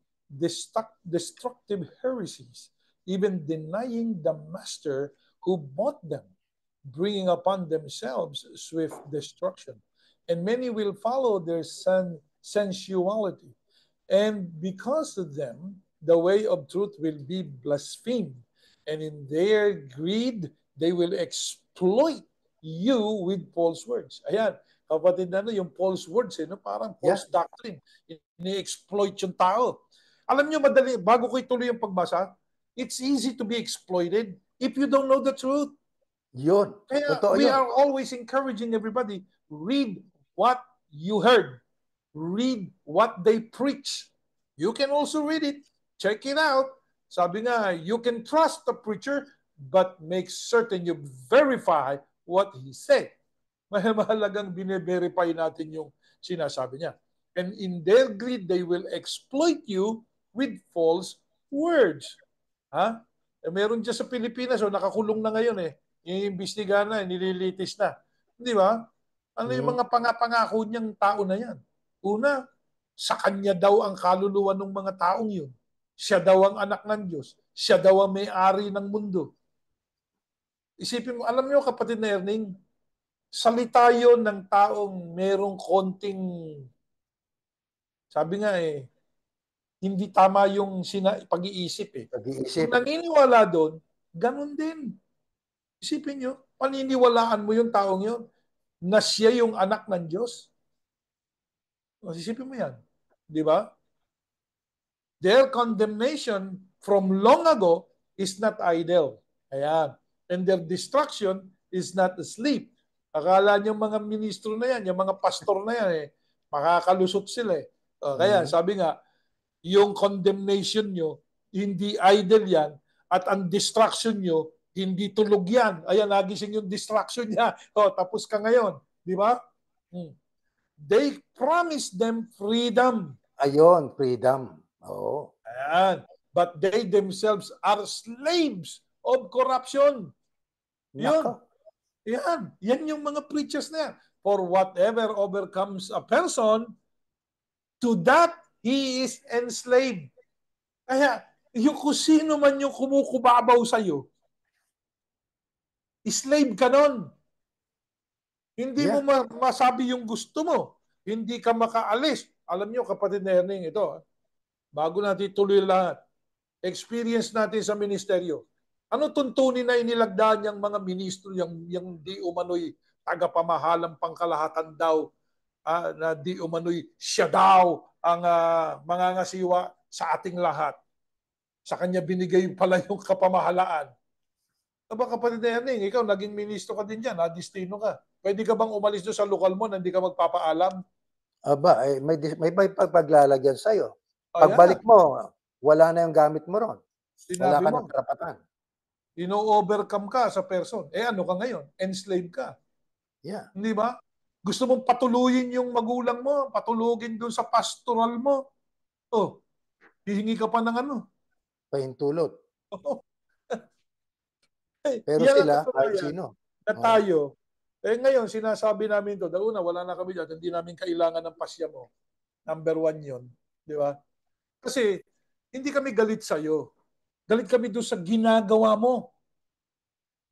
destructive heresies, even denying the master who bought them, bringing upon themselves swift destruction. And many will follow their sensuality. And because of them, the way of truth will be blasphemed. And in their greed, they will exploit you with false words. Ayan, kapatid na yung false words, parang false doctrine. Ini-exploit yung tao. Alam nyo, madali, bago ko ituloy yung pagbasa, it's easy to be exploited if you don't know the truth. Yun. Kaya Totoo we yun. are always encouraging everybody, read what you heard. Read what they preach. You can also read it. Check it out. Sabi nga, you can trust the preacher, but make certain you verify what he said. Mahalagang bine-verify natin yung sinasabi niya. And in their greed, they will exploit you with false words. Meron dyan sa Pilipinas, nakakulong na ngayon iimbestigahan na, nililitis na. Di ba? Ano yung mga pangako niyang tao na yan? Una, sa kanya daw ang kaluluwa ng mga taong yun. Siya daw ang anak ng Diyos. Siya daw ang may-ari ng mundo. Isipin mo, alam niyo kapatid na Erning, salita yun ng taong merong konting, sabi nga hindi tama yung pag-iisip Pag-iisip. Kung naniniwala doon, ganun din. Isipin nyo, paniniwalaan mo yung taong yun na siya yung anak ng Diyos. Isipin mo yan. Di ba? Their condemnation from long ago is not idle. Ayan. And their destruction is not asleep. Akala niyo mga ministro na yan, yung mga pastor na yan, makakalusot sila Kaya sabi nga, yung condemnation nyo, hindi idle yan, at ang distraction nyo, hindi tulog yan. Ayan, nagising yung distraction niya. Tapos ka ngayon. Di ba? They promised them freedom. Ayun, freedom. Oo. Ayan. But they themselves are slaves of corruption. Yun. Yan. Yan yung mga preachers na yan. For whatever overcomes a person, to that he is enslaved. Kaya, yung kung sino man yung kumukubabaw sa'yo, slave ka nun. Hindi mo masabi yung gusto mo. Hindi ka makaalis. Alam nyo, kapatid na Erning, ito, bago natin tuloy lahat, experience natin sa ministeryo. Ano tuntunin na inilagdaan niyang mga ministro, yung di umano'y tagapamahalang pangkalahatan daw, na di umano'y siya daw ang mangangasiwa sa ating lahat. Sa kanya binigay pala yung kapamahalaan. Aba, kapatid na Erning, ikaw naging ministro ka din dyan, destino ka. Pwede ka bang umalis doon sa lokal mo na hindi ka magpapaalam? Aba, may paglalagyan sa'yo. Ayan, Pagbalik mo, wala na yung gamit mo ron. Wala sinabi ka ng mo, karapatan. ino-overcome ka sa person. Ano ka ngayon? Enslave ka. Yeah. Hindi ba? Gusto mong patuluyin yung magulang mo, patulugin doon sa pastoral mo. Oh, hihingi ka pa ng ano. Pahintulot. Oh, Pero yan ang sila, kahit katunayan sino. na Oh, tayo. Ngayon, sinasabi namin to, una, wala na kami dyan, hindi namin kailangan ng pasya mo. Number 1 yun. Di ba? Kasi, hindi kami galit sa'yo. Galit kami doon sa ginagawa mo.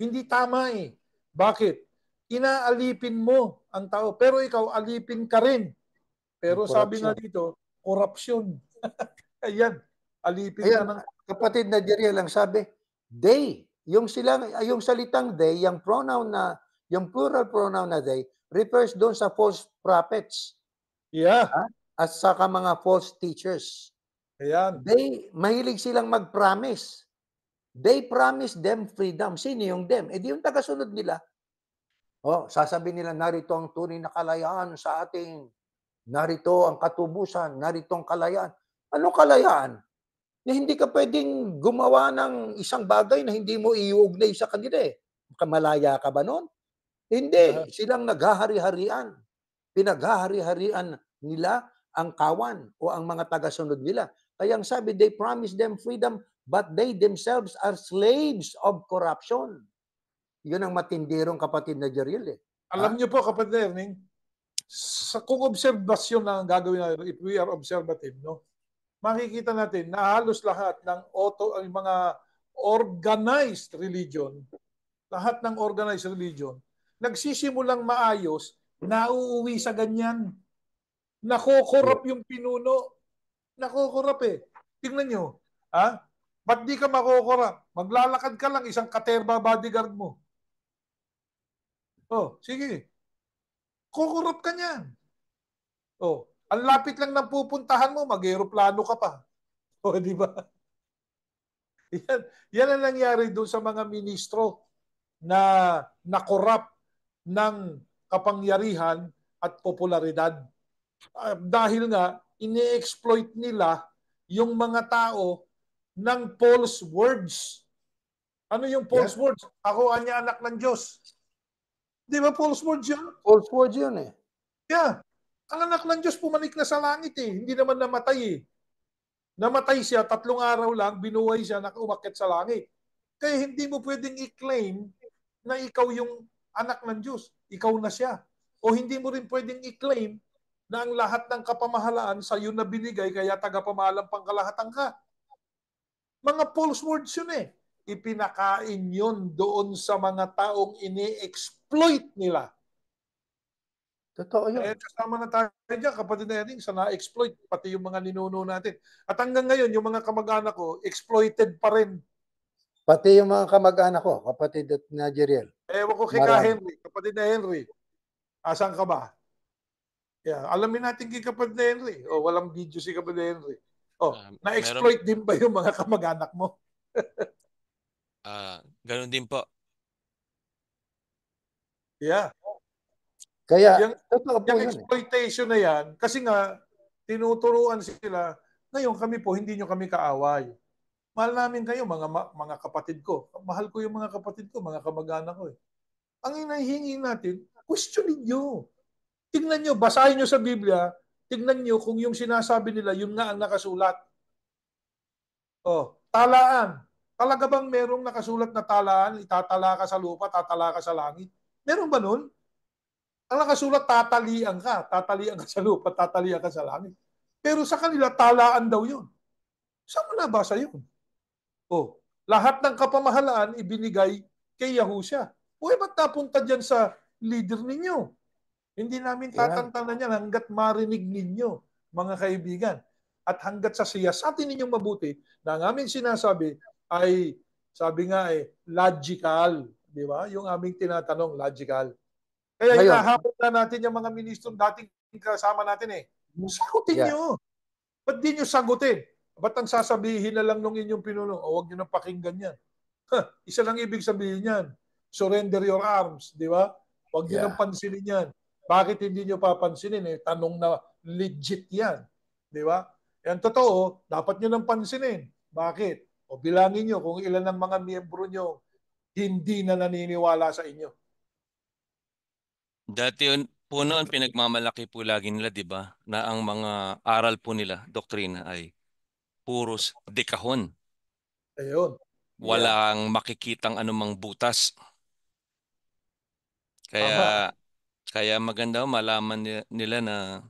Hindi tama eh. Bakit? Inaalipin mo ang tao, pero ikaw alipin ka rin. yung Pero sabi nga korupsyon. dito, korupsyon. Ayan, alipin ka Ayan, ng... kapatid na Jeriel, ang sabi, they. Yung salitang they, yung pronoun na, yung plural pronoun na they, refers doon sa false prophets. Yeah, At saka mga false teachers. ayan. Mahilig silang mag-promise. They promise them freedom. Sino yung them? Di yung tagasunod nila. Sasabihin nila, narito ang tunay na kalayaan sa ating, narito ang katubusan, narito ang kalayaan. Anong kalayaan? Na hindi ka pwedeng gumawa ng isang bagay na hindi mo iuugnay sa kanila eh. Malaya ka ba nun? Hindi. Silang naghahari-harian. Pinaghahari-harian nila ang kawan o ang mga tagasunod nila. Kaya ang sabi, they promise them freedom, but they themselves are slaves of corruption. Yun ang matindirong kapatid na Jeriel eh. Alam niyo po, kapatid Erning, kung obserbasyon na ang gagawin natin, if we are observative, no, makikita natin na halos lahat ng mga organized religion, lahat ng organized religion, nagsisimulang maayos, nauuwi sa ganyan. Nakokorap yung pinuno. Nakokorap eh. Tingnan nyo. Ba't di ka makokorap? Maglalakad ka lang, isang katerba bodyguard mo. Sige. Kokorap ka niyan. Ang lapit lang ng pupuntahan mo, mag-aeroplano ka pa. Di ba? Yan ang nangyari doon sa mga ministro na nakorap ng kapangyarihan at popularidad. Dahil nga, ini-exploit nila yung mga tao ng false words. Ano yung false words? Ako anya anak ng Diyos. Di ba false words yun? False words yun eh. Yeah. Ang anak ng Diyos pumanik na sa langit eh. Hindi naman namatay eh. Namatay siya, 3 araw lang, binuhay siya, nakaumakyat sa langit. Kaya hindi mo pwedeng i-claim na ikaw yung anak ng Diyos. Ikaw na siya. O hindi mo rin pwedeng i-claim na ang lahat ng kapamahalaan sa iyo na binigay kaya tagapamahalang pangkalahatan ka. Mga false words yun eh. Ipinakain yun doon sa mga taong ini-exploit nila. Totoo yun. Kasama na tayo dyan, kapatid na yan, sa na-exploit, pati yung mga ninuno natin. At hanggang ngayon, yung mga kamag-anak ko, exploited pa rin. Pati yung mga kamag-anak ko, kapatid na Jeriel. Ewan ko kay Henry, kapatid na Henry. Asan ka ba? Alamin natin kay kapatid na Henry. Walang video si kapatid na Henry. Na-exploit din ba yung mga kamag-anak mo? Ganun din po. Yeah. Kaya, yung exploitation na yan, kasi nga, tinuturuan sila, ngayon kami po, hindi nyo kami kaaway. Mahal namin kayo, mga kapatid ko. Mahal ko yung mga kapatid ko, mga kamag-anak ko. Ang hinahingi natin, questionin nyo. Tingnan nyo, basahin nyo sa Biblia, tingnan nyo kung yung sinasabi nila, yun nga ang nakasulat. Talaan. Talaga bang merong nakasulat na talaan, itatala ka sa lupa, tatala ka sa langit? Meron ba nun? Ang nakasulat, tatalian ka sa lupa, tatalian ka sa langit. Pero sa kanila, talaan daw yun. Saan mo nabasa yun? Lahat ng kapamahalaan ibinigay kay Yahusha. Ba't napunta dyan sa leader ninyo? Hindi namin tatantanan yan hanggat marinig ninyo, mga kaibigan. At hanggat sa siyasatin ninyong mabuti, na ang aming sinasabi ay, sabi nga logical. Di ba? Yung aming tinatanong, logical. Kaya hinahabol na natin yung mga ministro dating kasama natin Sagutin nyo. Ba't di nyo sagutin? Ba't ang sasabihin na lang nung inyong pinuno? Huwag nyo nang pakinggan yan. Isa lang ibig sabihin yan. Surrender your arms, di ba? Huwag nyo nang Yeah. pansinin yan. Bakit hindi nyo papansinin? Tanong na legit yan. Di ba? Yan totoo, dapat nyo nang pansinin. Bakit? O bilangin nyo kung ilan ng mga miyembro nyo hindi na naniniwala sa inyo. Dati po noon, pinagmamalaki po lagi nila, di ba, na ang mga aral po nila, doktrina ay puros dekahon. Ayun. Yeah. Walang makikitang anumang butas. Tama. Kaya kaya maganda malaman nila na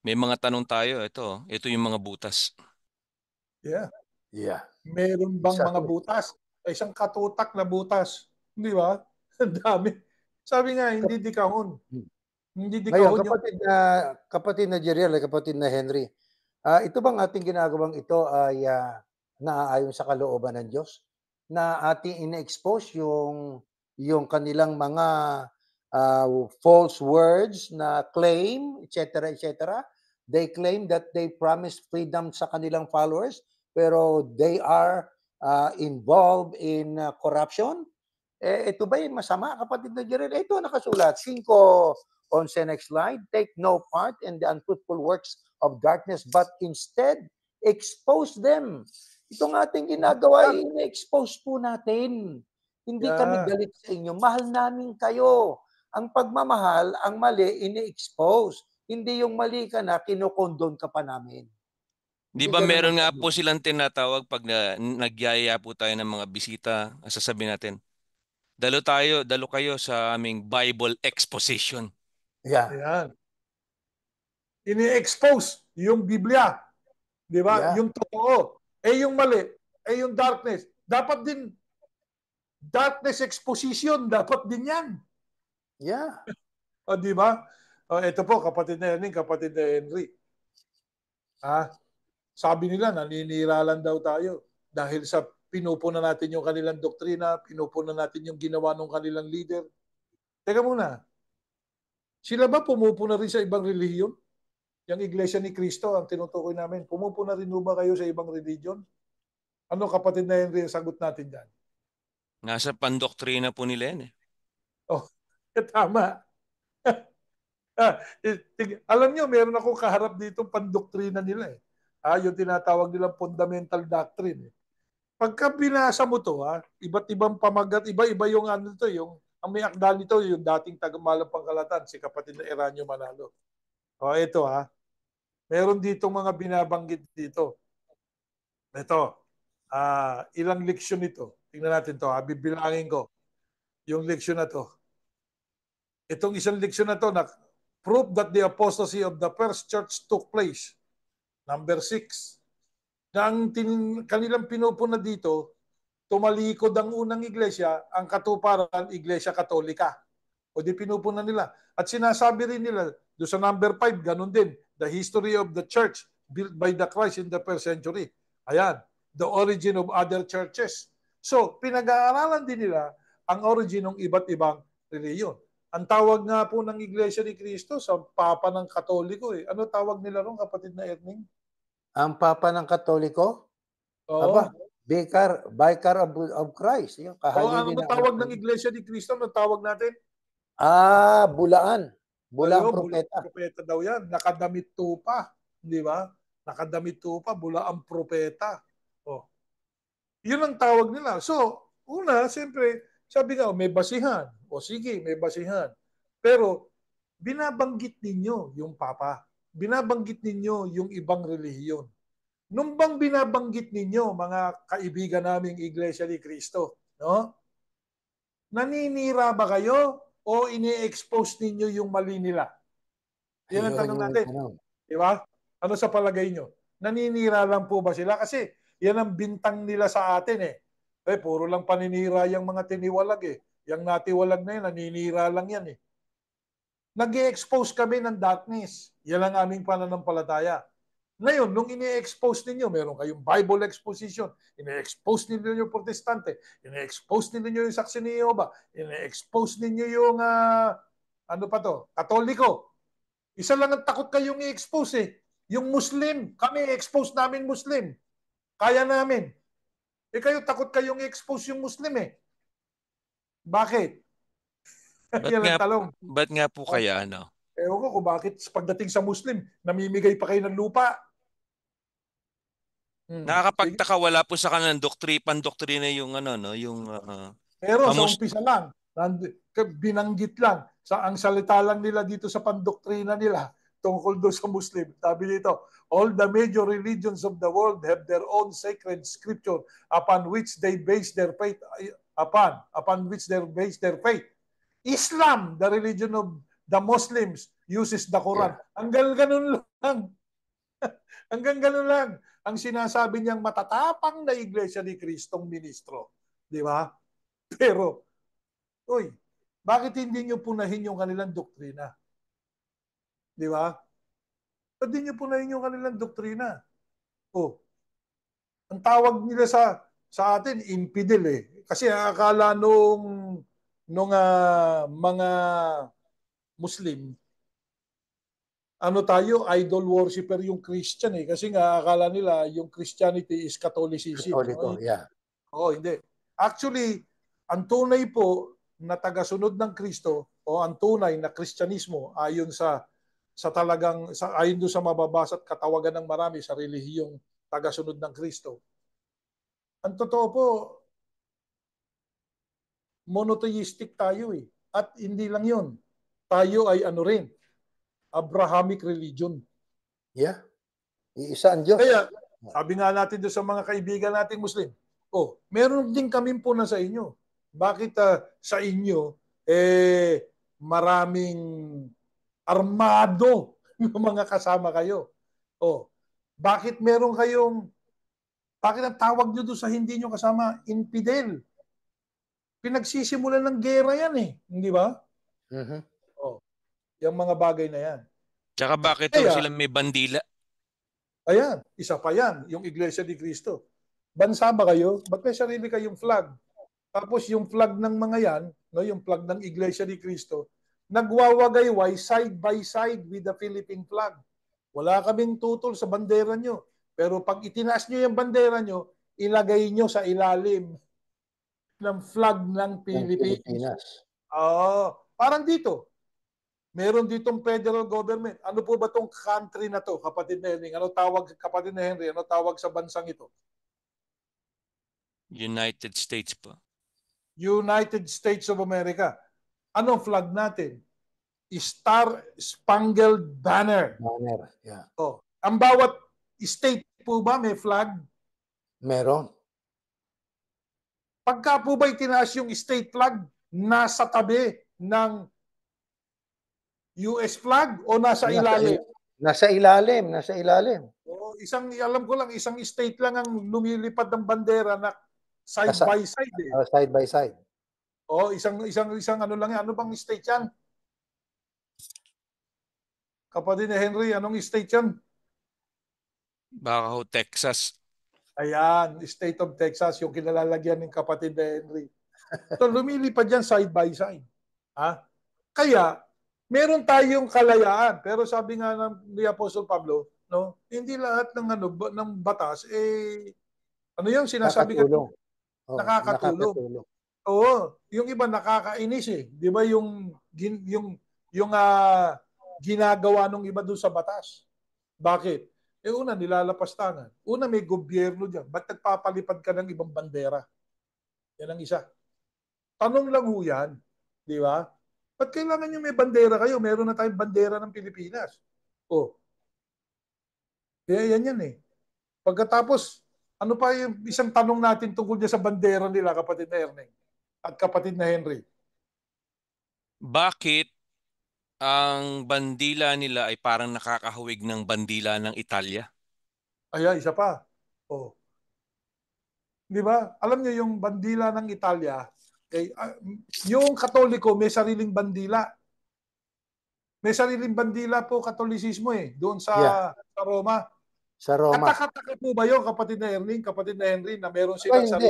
may mga tanong tayo. Ito yung mga butas. Yeah. Yeah. Meron bang mga Exactly. butas? Isang katutak na butas. Di ba? Ang dami. Sabi nga, hindi dikahon. Hmm. Hindi Ngayon, dikahon yung... kapatid na Jeriel, kapatid na Henry, ito bang ating ginagawang ito ay naaayon sa kalooban ng Diyos? Na ating ina-expose yung kanilang mga false words na claim, etc., etc. They claim that they promise freedom sa kanilang followers, pero they are involved in corruption. Ito ba yung masama, kapatid na Jeriel? Ito nakasulat, 5:11, next slide. Take no part in the unfruitful works of darkness, but instead, expose them. Itong ating ginagawa, ina-expose po natin. Hindi kami Yeah. galit sa inyo. Mahal namin kayo. Ang pagmamahal, ang mali, ina-expose. Hindi yung mali ka na, kinokondon ka pa namin. Di Hindi ba ganun meron ang nga sabi. po silang tinatawag pag nagyayaya po tayo ng mga bisita, sasabihin natin, dalo kayo sa aming Bible exposition. Yeah. Ayan. Ini-expose yung Biblia. Di ba? Yeah. Yung totoo. Yung mali. Yung darkness. Dapat din, darkness exposition, dapat din yan. Yeah. O, di ba? Ito po, kapatid na Henry, kapatid na Henry. Sabi nila, naninira lang daw tayo dahil sa pinupuna natin yung kanilang doktrina, pinupuna natin yung ginawa ng kanilang leader. Teka muna, sila ba pumupuna rin sa ibang relihiyon? Yung Iglesia ni Cristo, ang tinutukoy namin, pumupuna rin ba kayo sa ibang religion? Ano, kapatid na Henry, ang sagot natin dyan? Nasa pandoktrina po nila yan eh. Tama. Alam nyo, meron akong kaharap dito pandoktrina nila eh. Yung tinatawag nilang fundamental doctrine. Pagka binasa mo to, iba't ibang pamagat, iba-iba yung ano to, yung ang may akda nito, yung dating tagamalang pangkalatan, si kapatid na Eranio Manalo. Ito meron ditong mga binabanggit dito. Ito, ilang leksyon ito. Tingnan natin to, bibilangin ko yung leksyon na to. Itong isang leksyon na to, na proof that the apostasy of the first church took place. Number 6. Na ang kanilang pinupuna dito, tumalikod ang unang iglesia, ang katuparan, Iglesia Katolika. O di pinupuna nila. At sinasabi rin nila, doon sa number 5, ganun din, the history of the church built by the Christ in the first century. Ayan, the origin of other churches. So, pinag-aaralan din nila ang origin ng iba't ibang reliyon. Ang tawag nga po ng Iglesia ni Cristo sa Papa ng Katoliko. Ano tawag nila ron, kapatid na Erning? Ang Papa ng Katoliko? Oo. Aba, Vicar of Christ. Yung kahalili Ano ng tawag ng Iglesia ni Cristo? Ano tawag natin? Bulaan. Bulaang propeta. Bulaang propeta daw yan. Nakadamit tupa. Di ba? Nakadamit tupa, bulaang propeta. Yun ang tawag nila. So, una, siyempre, sabi nga, may basihan. Sige, may basihan. Pero, binabanggit ninyo yung Papa. Binabanggit ninyo yung ibang relihiyon. Nung bang binabanggit ninyo, mga kaibigan naming Iglesia ni Cristo, no? Naninira ba kayo o ini-expose ninyo yung mali nila? Yan ang tanong natin. Di ba? Ano sa palagay nyo? Naninira lang po ba sila? Kasi yan ang bintang nila sa atin eh. Puro lang paninira yung mga tiniwalag eh. Yung natiwalag na yun, naninira lang yan eh. Nag-i-expose kami ng darkness. Yan ang aming pananampalataya. Ngayon, nung ini-expose ninyo, meron kayong Bible exposition, ini-expose ninyo yung protestante, ini-expose ninyo yung saksi ni Jehovah, ini-expose ninyo yung, Katoliko. Isa lang ang takot kayong i-expose eh. Yung Muslim, kami i-expose namin Muslim. Kaya namin. Eh kayo, takot kayong i-expose yung Muslim eh. Bakit? Ba't Yan nga, ang talong. ba't nga po kaya ano? Ewan ko kung bakit pagdating sa Muslim, namimigay pa kayo ng lupa. Sige. Nakakapagtaka, wala po sa kanilang pandoktrina yung ano, no, yung Pero sa amos. umpisa lang, binanggit lang. Ang salita lang nila dito sa pandoktrina nila tungkol doon sa Muslim. Sabi dito, all the major religions of the world have their own sacred scripture upon which they base their faith upon which they base their faith. Islam, the religion of the Muslims, uses the Quran. Yeah. Hanggang ganun lang. Hanggang ganun lang. Ang sinasabi niyang matatapang na iglesia ni Kristong ministro. Di ba? Pero, uy, bakit hindi niyo punahin yung kanilang doktrina? Di ba? Ba't di niyo punahin yung kanilang doktrina? Oh, ang tawag nila sa atin, infidel eh. Kasi akala nung mga Muslim, ano tayo, idol worshiper yung Christian eh. Kasi nga akala nila yung Christianity is Catholicism. Katoliko, No? yeah. Oo, hindi. Actually, ang tunay po na tagasunod ng Kristo o ang tunay na Kristyanismo ayon ayon doon sa mababasa at katawagan ng marami sa relihiyong tagasunod ng Kristo. Ang totoo po, monotheistic tayo eh. At hindi lang yun. Tayo ay ano rin, Abrahamic religion. Yeah. Iisa ang Diyos. Kaya, sabi nga natin doon sa mga kaibigan nating Muslim, meron din kami po na sa inyo. Bakit sa inyo, maraming armado ng mga kasama kayo? Bakit bakit ang tawag nyo doon sa hindi nyo kasama, infidel? Pinagsisimulan ng gera yan eh. Hindi ba? Mhm. Yung mga bagay na yan. Tsaka bakit Kaya, sila may bandila? Ayan, isa pa yan, yung Iglesia ni Cristo. Bansa ba kayo? Ba't may sarili kayong flag? Tapos yung flag ng mga yan, no, yung flag ng Iglesia ni Cristo, nagwawagayway side by side with the Philippine flag. Wala kaming tutol sa bandera nyo. Pero pag itinaas nyo yung bandera nyo, ilagay nyo sa ilalim ng flag ng Pilipinas. Parang dito. Meron ditong federal government. Ano po ba tong country na to, kapatid na Henry? Ano tawag, kapatid na Henry? Ano tawag sa bansang ito? United States po. United States of America. Anong flag natin? Star Spangled Banner. Banner, yeah. Ang bawat state po ba may flag? Meron. Pagka po ba itinaas yung state flag, nasa tabi ng US flag o nasa ilalim? Nasa ilalim, nasa ilalim. Alam ko lang, isang state lang ang lumilipad ng bandera na side by side eh. Side by side. Isang ano lang yan. Ano bang state yan? Kapatid ni Henry, anong state yan? Baka ho Texas. Ayan, State of Texas, yung kinalalagyan ng kapatid ni Henry. So lumilipad yan side by side. Kaya, meron tayong kalayaan. Pero sabi nga ni Apostol Pablo, no, hindi lahat ng batas ano yung sinasabi nakakatulong. Nakakatulong. Oo, yung iba nakakainis eh. 'Di ba yung ginagawa ng iba doon sa batas? Bakit? Una, nilalapastangan. Una, may gobyerno diyan. Ba't nagpapalipad ka ng ibang bandera? Yan ang isa. Tanong lang ho yan. Di ba? Ba't kailangan nyo may bandera kayo? Meron na tayong bandera ng Pilipinas. Kaya yan eh. Pagkatapos, ano pa yung isang tanong natin tungkol sa bandera nila, kapatid na Erneng at kapatid na Henry? Bakit ang bandila nila ay parang nakakahawig ng bandila ng Italia? Isa pa. Di ba? Alam niyo yung bandila ng Italia, yung Katoliko may sariling bandila. May sariling bandila po Katolisismo doon sa Roma. Sa Roma. Katakataka po ba yun, kapatid na Erling, kapatid na Henry, na meron silang hindi.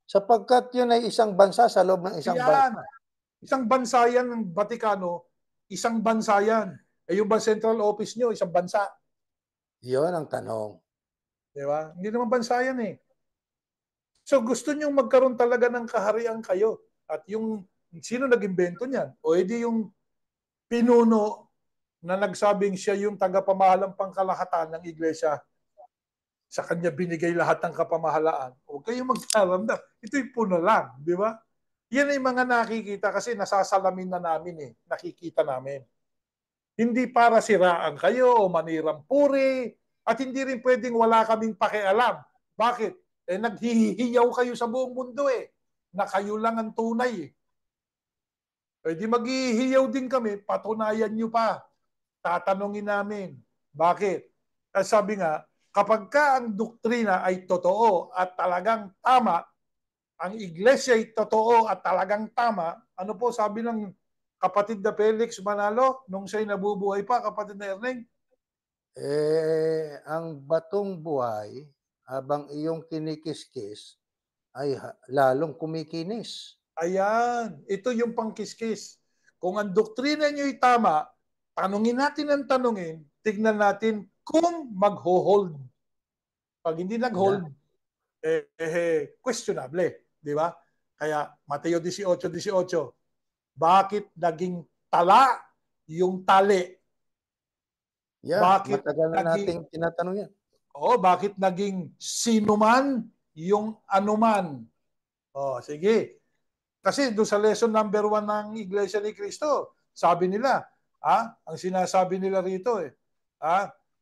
Sapagkat yun ay isang bansa sa loob ng isang bansa. Isang bansa yan ng Vatikano, isang bansa yan. Yung ba central office nyo, isang bansa? Yun ang tanong. Di ba? Hindi naman bansa yan eh. So gusto niyong magkaroon talaga ng kaharian kayo. At yung sino nag-imbento niyan? O edi yung pinuno na nagsabing siya yung tagapamahalang pangkalahatan ng iglesia, sa kanya binigay lahat ng kapamahalaan. Huwag kayong magkaramdam. Ito'y puno lang, di ba? Yan ay mga nakikita kasi nasasalamin na namin eh. Nakikita namin. Hindi para siraan kayo o manirang puri at hindi rin pwedeng wala kaming pakialam. Bakit? Eh naghihiyaw kayo sa buong mundo eh. Na kayo lang ang tunay eh. Eh di maghihiyaw din kami, patunayan nyo pa. Tatanungin namin. Bakit? Kasi sabi nga, kapag ka ang doktrina ay totoo at talagang tama, ang iglesia ay totoo at talagang tama, ano po sabi ng kapatid na Felix Manalo nung siya'y nabubuhay pa, kapatid na Erneng? Ang batong buhay, habang iyong kinikiskis, ay lalong kumikinis. Ayan, ito yung pangkiskis. Kung ang doktrina nyo'y tama, tanungin natin ang tanungin, tignan natin kung mag-hold. Pag hindi nag-hold, questionable, di ba? Kaya Mateo 18:18, bakit naging tala yung tali? Bakit Matagal na naging nating tinatanong yan. bakit naging sinuman yung anuman? Sige. Kasi doon sa lesson number 1 ng Iglesia ni Cristo, sabi nila, ang sinasabi nila rito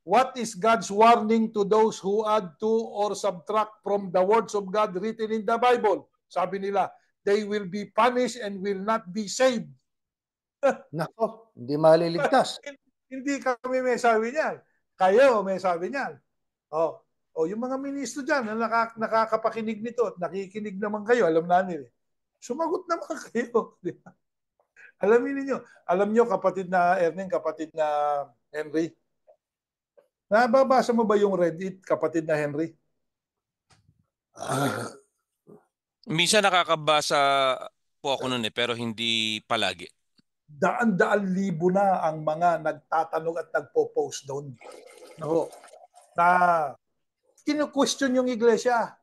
what is God's warning to those who add to or subtract from the words of God written in the Bible? Sabi nila, they will be punished and will not be saved. Nako, hindi maliligtas. Hindi kami may sabi niyan. Kayo may sabi niyan. Yung mga ministro dyan na nakakapakinig nito at nakikinig naman kayo, alam na nila. Sumagot naman kayo. Alamin niyo. Alam niyo, kapatid na Erneng, kapatid na Henry, nababasa mo ba yung Reddit, kapatid na Henry? Minsan nakakabasa po ako nun pero hindi palagi. Daan-daan libo na ang mga nagtatanong at nagpo-post doon. No, na kinu-question yung iglesia.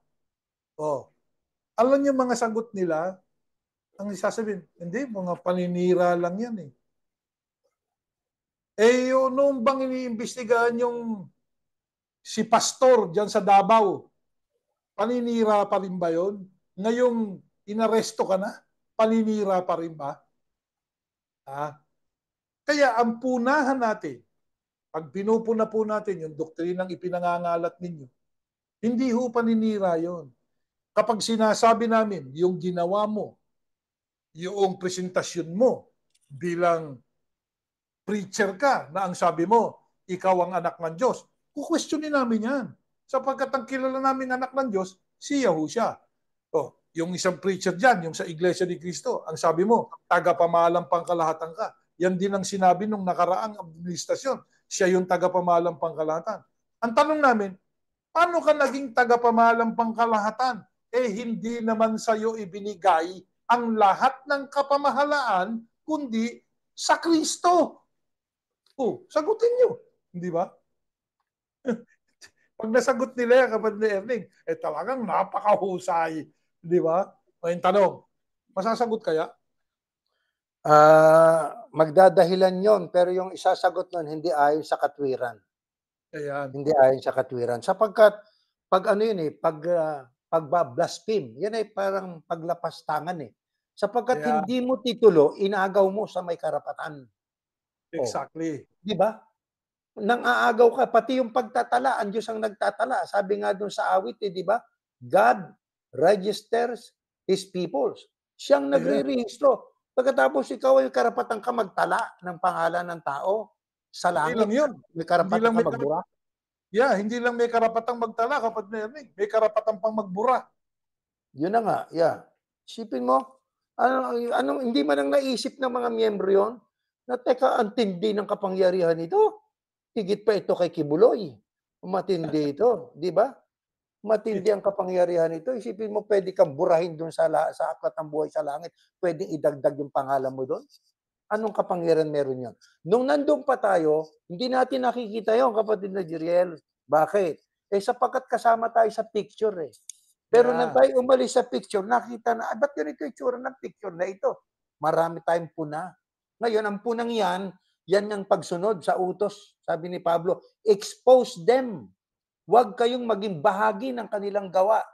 Alam niyo mga sagot nila, ang sasabihin, hindi, mga paninira lang yan eh. Noong bang iniimbestigahan yung si pastor dyan sa Davao, paninira pa rin ba yun? Ngayong inaresto ka na, paninira pa rin ba? Kaya ang punahan natin, pag pinupuna po natin yung doktrinang ipinangangalat ninyo, hindi ho paninira yon. Kapag sinasabi namin yung ginawa mo, yung presentasyon mo bilang preacher ka na ang sabi mo, ikaw ang anak ng Diyos, kukwestiyonin namin yan. Sapagkat ang kilala namin anak ng Diyos, siya ho siya. Yung isang preacher dyan, yung sa Iglesia ni Cristo, ang sabi mo, tagapamahalang pangkalahatan ka. Yan din ang sinabi nung nakaraang administrasyon. Siya yung tagapamahalang pangkalahatan. Ang tanong namin, paano ka naging tagapamahalang pangkalahatan? Hindi naman sa'yo ibinigay ang lahat ng kapamahalaan, kundi sa Kristo. Sagutin nyo. Hindi ba? Pag nasagot nila yan, kapatid ni Erning, talagang napakahusay. Di ba? Yung tanong, masasagot kaya? Magdadahilan yon, pero yung isasagot nun hindi ayon sa katwiran. Ayan. Hindi ayon sa katwiran. Sapagkat, pag ano yun pagbablaspheme, yan ay parang paglapastangan eh. Sapagkat hindi mo titulo, inagaw mo sa may karapatan. Exactly. Di ba? Nang aagaw ka, pati yung pagtatala, ang Diyos ang nagtatala. Sabi nga doon sa awit, di ba? God registers His peoples. Siyang nagre-rehistro. Pagkatapos ikaw ay karapatan ka magtala ng pangalan ng tao sa langit. Hindi lang yun. May karapatan ka magbura. Hindi lang may karapatang magtala, kapatid na Erning. May karapatan pang magbura. Yun na nga, Isipin mo, hindi man ang naisip ng mga miyembro yun, na teka, ang tindi ng kapangyarihan nito. Higit pa ito kay Kibuloy. Matindi ito, di ba? Matindi ang kapangyarihan nito. Isipin mo, pwede kang burahin doon sa aklat ng buhay sa langit. Pwede idagdag yung pangalan mo doon. Anong kapangyarihan meron yun? Nung nandun pa tayo, hindi natin nakikita yon, kapatid na Jeriel. Bakit? Sapagkat kasama tayo sa picture eh. Pero nang Yeah. tayo umalis sa picture, nakita na, ba't ganito yung itsura ng picture na ito? Marami tayong puna. Ngayon, ang punang yan ang pagsunod sa utos. Sabi ni Pablo, expose them. Huwag kayong maging bahagi ng kanilang gawa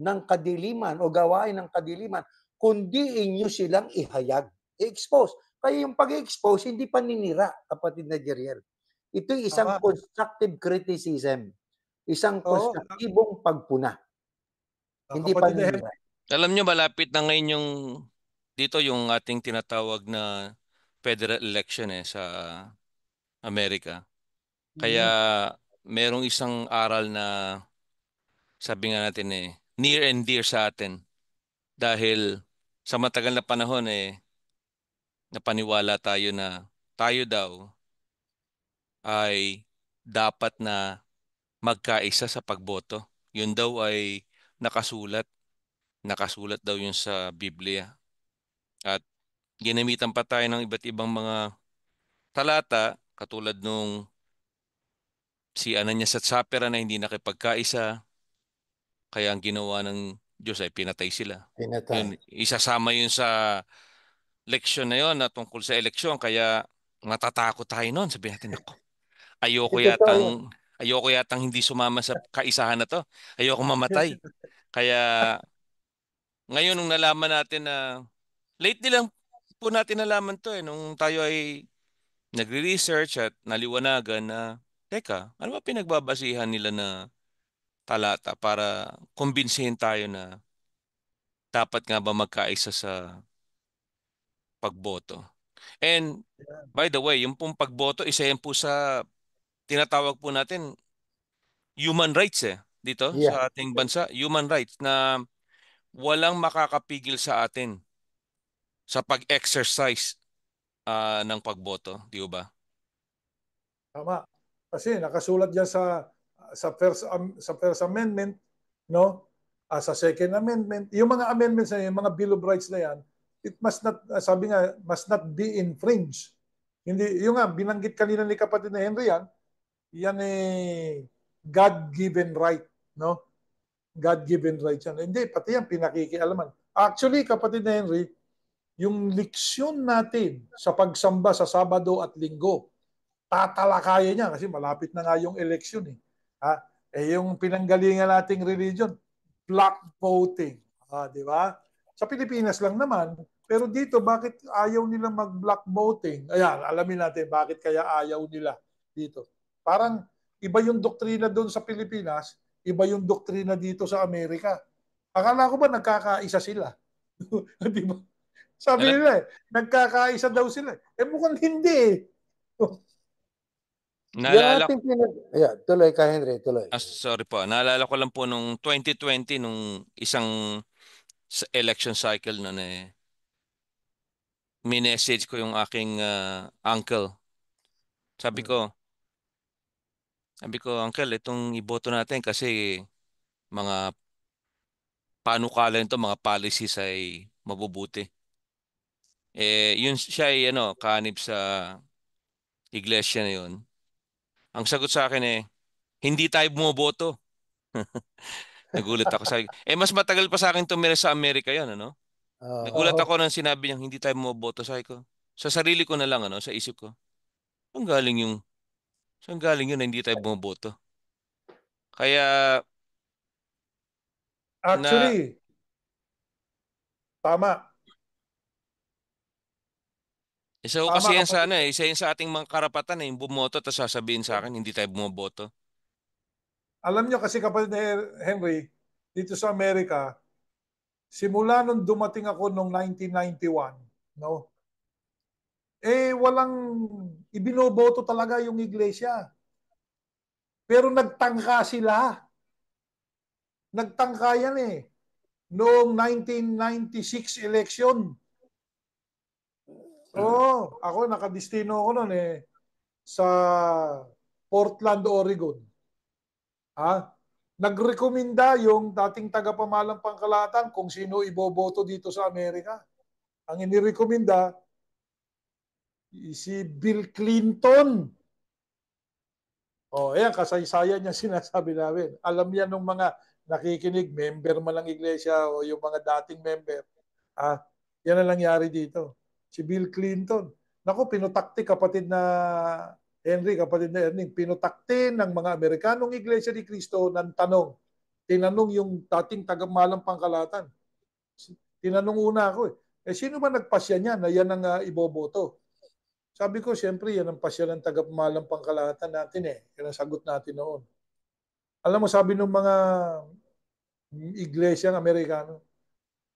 ng kadiliman o gawain ng kadiliman, kundi inyo silang ihayag. I-expose. Kaya yung pag-expose, hindi paninira, kapatid na Jeriel. Ito yung isang Tama. constructive criticism. Isang Oo. konstruktibong pagpuna. Hindi Kapatid na Henry. paninira. Alam nyo, malapit na ngayon yung dito yung ating tinatawag na federal election sa Amerika. Kaya Mhm. merong isang aral na sabi nga natin near and dear sa atin dahil sa matagal na panahon napaniwala tayo na tayo daw ay dapat na magkaisa sa pagboto. Yun daw ay nakasulat. Nakasulat daw yun sa Biblia. At ginamitan pa tayo ng iba't ibang mga talata katulad nung si Ananias at Sapphira na hindi nakipagkaisa kaya ang ginawa ng Diyos ay pinatay sila. Pinatay. Yun, isasama yun sa leksyon na yun na tungkol sa eleksyon kaya natatakot tayo noon. Sabi natin, nako, ayoko Ito totoo yan. yatang ayoko yatang hindi sumama sa kaisahan na to. Ayoko mamatay. Kaya ngayon nung nalaman natin na lately lang po natin nalaman to nung tayo ay nagre-research at naliwanagan na teka, ano ba pinagbabasihan nila na talata para kumbinsihin tayo na dapat nga ba magkaisa sa pagboto. And by the way, yung pong pagboto, isa yan po sa tinatawag po natin human rights dito Yeah. sa ating bansa, human rights na walang makakapigil sa atin sa pag-exercise ng pagboto, di ba? Tama. Kasi nakasulat diyan sa First Amendment, no? Sa Second Amendment, yung mga amendments na yan, yung mga Bill of Rights na yan, it must not, sabi nga, must not be infringed. Hindi, yung nga, binanggit kanina ni kapatid na Henry yan God-given right, no? God-given right yan. Hindi, pati yan pinakikialaman. Actually, kapatid na Henry, yung leksyon natin sa pagsamba sa Sabado at Linggo, tatalakayan niya kasi malapit na nga yung election Ha? Yung pinanggalingan nating religion, block voting. Di ba? Sa Pilipinas lang naman, pero dito bakit ayaw nila mag-block voting? Ayan, alamin natin bakit kaya ayaw nila dito. Parang iba yung doktrina doon sa Pilipinas, iba yung doktrina dito sa Amerika. Akala ko ba nagkakaisa sila? Di ba? Sabi Alam, nila nagkakaisa daw sila. Mukhang hindi Yung naalala ating tuloy ka Henry, tuloy. sorry po, naalala ko lang po nung 2020 nung isang election cycle na minessage ko yung aking uncle. Sabi Hmm. ko, Uncle, itong iboto natin kasi mga panukala nito, mga policies ay mabubuti. Yun siya ay kanib sa iglesia na yun. Ang sagot sa akin hindi tayo bumoboto. Nagulat ako sa mas matagal pa sa akin tumira sa Amerika yun, ano? Nagulat Oo. Oo. ako nang sinabi niya hindi tayo bumoboto sa ko. Sa sarili ko na lang, sa isip ko. Saan galing yung, saan galing yun na hindi tayo bumoboto? Kaya na Actually, tama. isa ko kasi Tama yan sa kapatid. isa yan sa ating mga karapatan yung bumoto tapos sasabihin sa akin hindi tayo bumoboto. Alam niyo kasi kapatid na Henry, dito sa Amerika, simula nung dumating ako noong 1991, no? Walang ibinoboto talaga yung iglesia. Pero nagtangka sila. Nagtangka yan noong 1996 election. Ako nakadistino ako noon sa Portland, Oregon. Nagrekomenda yung dating tagapamalang pangkalahatan kung sino iboboto dito sa Amerika. Ang inirekomenda si Bill Clinton. Ayan, kasaysayan niya sinasabi namin. Alam yan ng mga nakikinig, member man ng iglesia o yung mga dating member, yan ang nangyari dito. Si Bill Clinton, naku, pinutakti kapatid na Henry, kapatid na Erning, pinutakti ng mga Amerikanong Iglesia ni Cristo ng tanong. Tinanong yung dating tagamalang pangkalatan. Tinanong una ako sino ba nagpasya niya na yan ang iboboto? Sabi ko, siyempre, yan ang pasya ng tagamalang pangkalatan natin Yan ang sagot natin noon. Alam mo, sabi ng mga iglesyang Amerikano,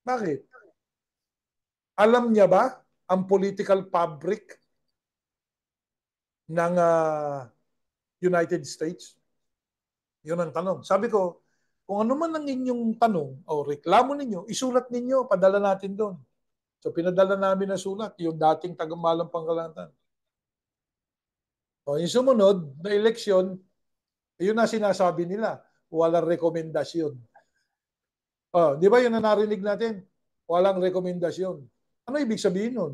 bakit? Alam niya ba ang political fabric ng United States? Yun ang tanong. Sabi ko, kung ano man ang inyong tanong o reklamo ninyo, isulat ninyo, padala natin doon. So pinadala namin na sulat, yung dating tagamalang pangkalatan. O yung sumunod na eleksyon, yun na sinasabi nila, walang rekomendasyon. Di ba yun na narinig natin? Walang rekomendasyon. Ano ibig sabihin nun?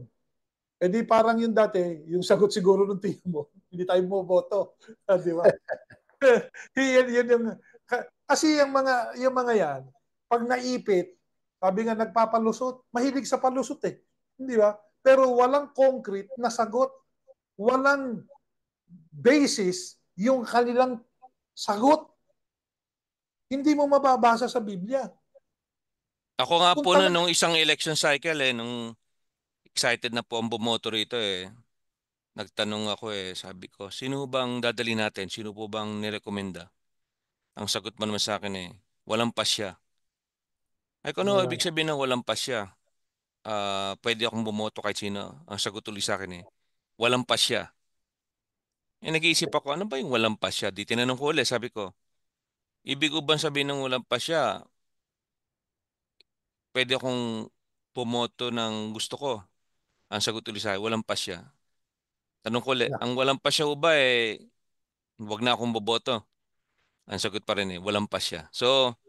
Di parang yung dati, yung sagot siguro ng tiyo mo, hindi tayo mo boto. Di ba? yun yung, kasi yung mga yan, pag naipit, sabi nga nagpapalusot, mahilig sa palusot Hindi ba? Pero walang concrete na sagot. Walang basis yung kanilang sagot. Hindi mo mababasa sa Biblia. Ako nga po nung isang election cycle nung excited na po ang bumoto rito nagtanong ako sabi ko, sino bang dadali natin? Sino po bang nirekomenda? Ang sagot mo naman sa akin walang pasya. Ay kung ano ibig sabihin ng walang pasya? Pwede akong bumoto kahit sino. Ang sagot tuloy sa akin walang pasya. Nag-iisip ako, ano ba yung walang pasya? Di tinanong ko ulit, sabi ko, ibig ko bang sabihin ng walang pasya? Pwede akong bumoto ng gusto ko. Ang sagot tuloy sa akin, walang pasya. Tanong ko ulit, ang walang pasya ba wag na akong boboto. Ang sagot pa rin walang pasya. So,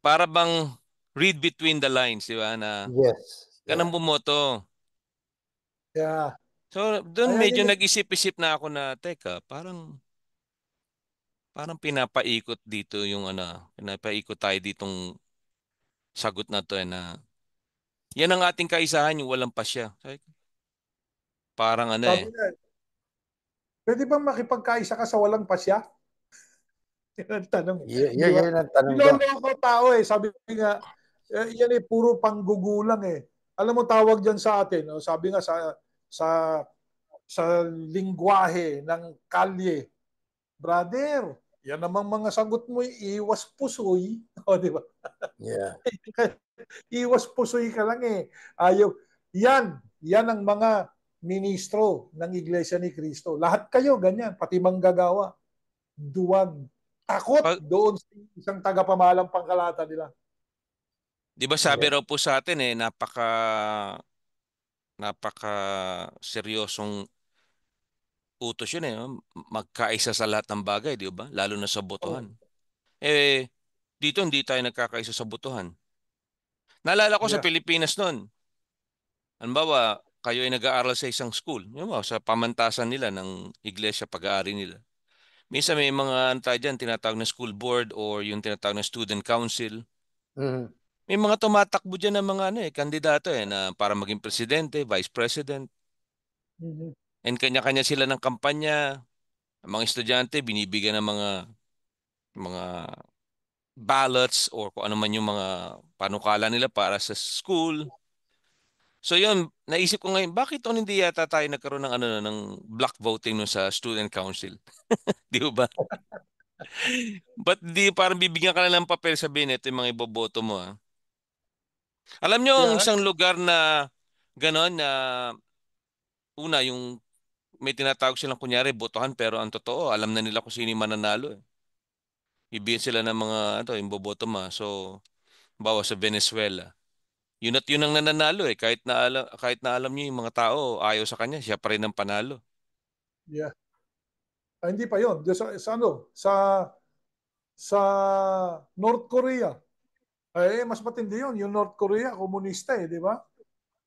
para bang read between the lines, di ba? Na Yes. kanang bumoto. Yeah. So, doon medyo nag-isip-isip na ako na, teka, parang pinapaikot dito yung pinapaikot tayo ditong sagot na to na yan ang ating kaisahan, yung walang pasya. Parang Sabi nga, pwede bang makipagkaisa ka sa walang pasya? Yan ang tanong. Yan ang tanong ko. Niloloko tao Sabi nga, yan puro panggugulang Alam mo tawag dyan sa atin, sabi nga sa lingwahe ng kalye, brother, yan namang mga sagot mo iwas pusoy. Di ba? Yeah. Iwas pusoy ka lang Ayaw. Yan ang mga ministro ng Iglesia ni Cristo. Lahat kayo ganyan, pati manggagawa. Duwag. Takot doon sa isang tagapamahalang pangkalata nila. Di ba sabi raw po sa atin napaka seryosong utos yun magkaisa sa lahat ng bagay, di ba? Lalo na sa botohan. Dito hindi tayo nagkakaisa sa botohan. Naalala ko sa Pilipinas noon. Halimbawa, kayo ay nag-aaral sa isang school, sa pamantasan nila ng iglesia, pag-aari nila. Minsan may mga tayo dyan, tinatawag na school board or yung tinatawag na student council. Mm-hmm. May mga tumatakbo dyan ng mga kandidato na para maging presidente, vice president. Mm-hmm. And kanya-kanya sila ng kampanya. Ang mga estudyante binibigyan ng mga ballots or kung ano man yung mga panukala nila para sa school. So yun, naisip ko ngayon, bakit hindi yata tayo nagkaroon ng block voting sa student council? Di ba? Ba't di parang bibigyan ka na ng papel, sabihin ito yung mga iboboto mo Alam nyo ang isang lugar na gano'n na una yung may tinatawag silang kunyari botohan pero ang totoo alam na nila kung sino yung mananalo Ibigyan sila ng mga yung boboto mo. So bawa sa Venezuela. Yun at yun ang nananalo kahit na alam niyo yung mga tao ayaw sa kanya, siya pa rin ang panalo. Yeah. Hindi pa yun. Sa North Korea. Mas matindi yun. Yung North Korea, komunista di ba?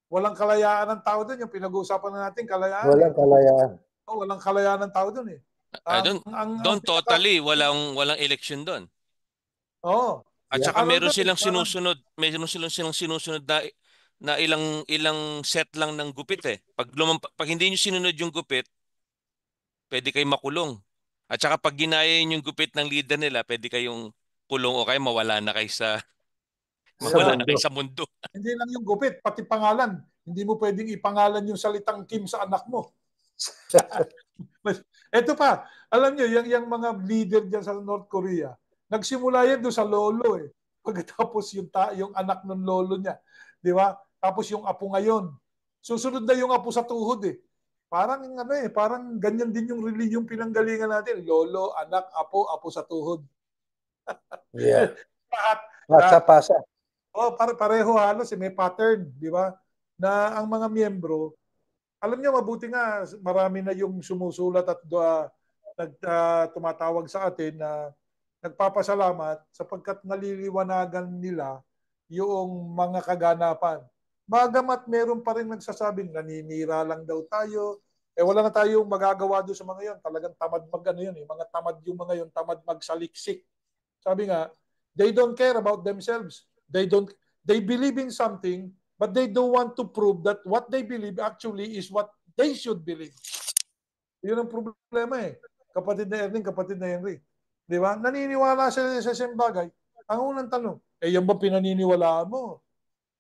Walang kalayaan ng tao doon. Yung pinag-uusapan na natin, kalayaan. Walang kalayaan. Walang kalayaan ng tao doon Doon totally walang election doon. Oo. At Yeah. saka Parang ganun, parang, meron silang sinusunod na ilang set lang ng gupit eh. Pag hindi niyo sinunod yung gupit, pwede kayong makulong. At saka pag ginaya yun yung gupit ng leader nila, pwede kayong kulong o kaya mawala na kayo sa Sa oo mawala nga. na kayo mundo. sa mundo. Hindi lang yung gupit, pati pangalan. Hindi mo pwedeng ipangalan yung salitang Kim sa anak mo. Ito pa, alam nyo, yung mga leader dyan sa North Korea, nagsimula yan doon sa lolo eh. Pagkatapos yung anak ng lolo niya. Di ba? Tapos yung apo ngayon. Susunod na yung apo sa tuhod eh. Parang ano eh, parang ganyan din yung reliyong pinanggalingan natin. Lolo, anak, apo, apo sa tuhod. Yeah. Lahat, lahat. Pasa-pasa. Oh, pareho halos eh, may pattern, di ba? Na ang mga miyembro, alam niyo mabuti nga marami na yung sumusulat at tumatawag sa atin na nagpapasalamat sapagkat naliliwanagan nila yung mga kaganapan. Bagamat meron pa rin nagsasabing naninira lang daw tayo, eh wala na tayong magagawa doon sa mga yon. Talagang tamad mag ano yun, eh. Mga tamad yung mga yon, tamad magsaliksik. Sabi nga, they don't care about themselves. They believe in something, but they don't want to prove that what they believe actually is what they should believe. Yun ang problema eh. Kapatid na Erning, kapatid na Henry. Di ba? Naniniwala sila sa isang bagay. Ang unang tanong, eh yan ba pinaniniwalaan mo?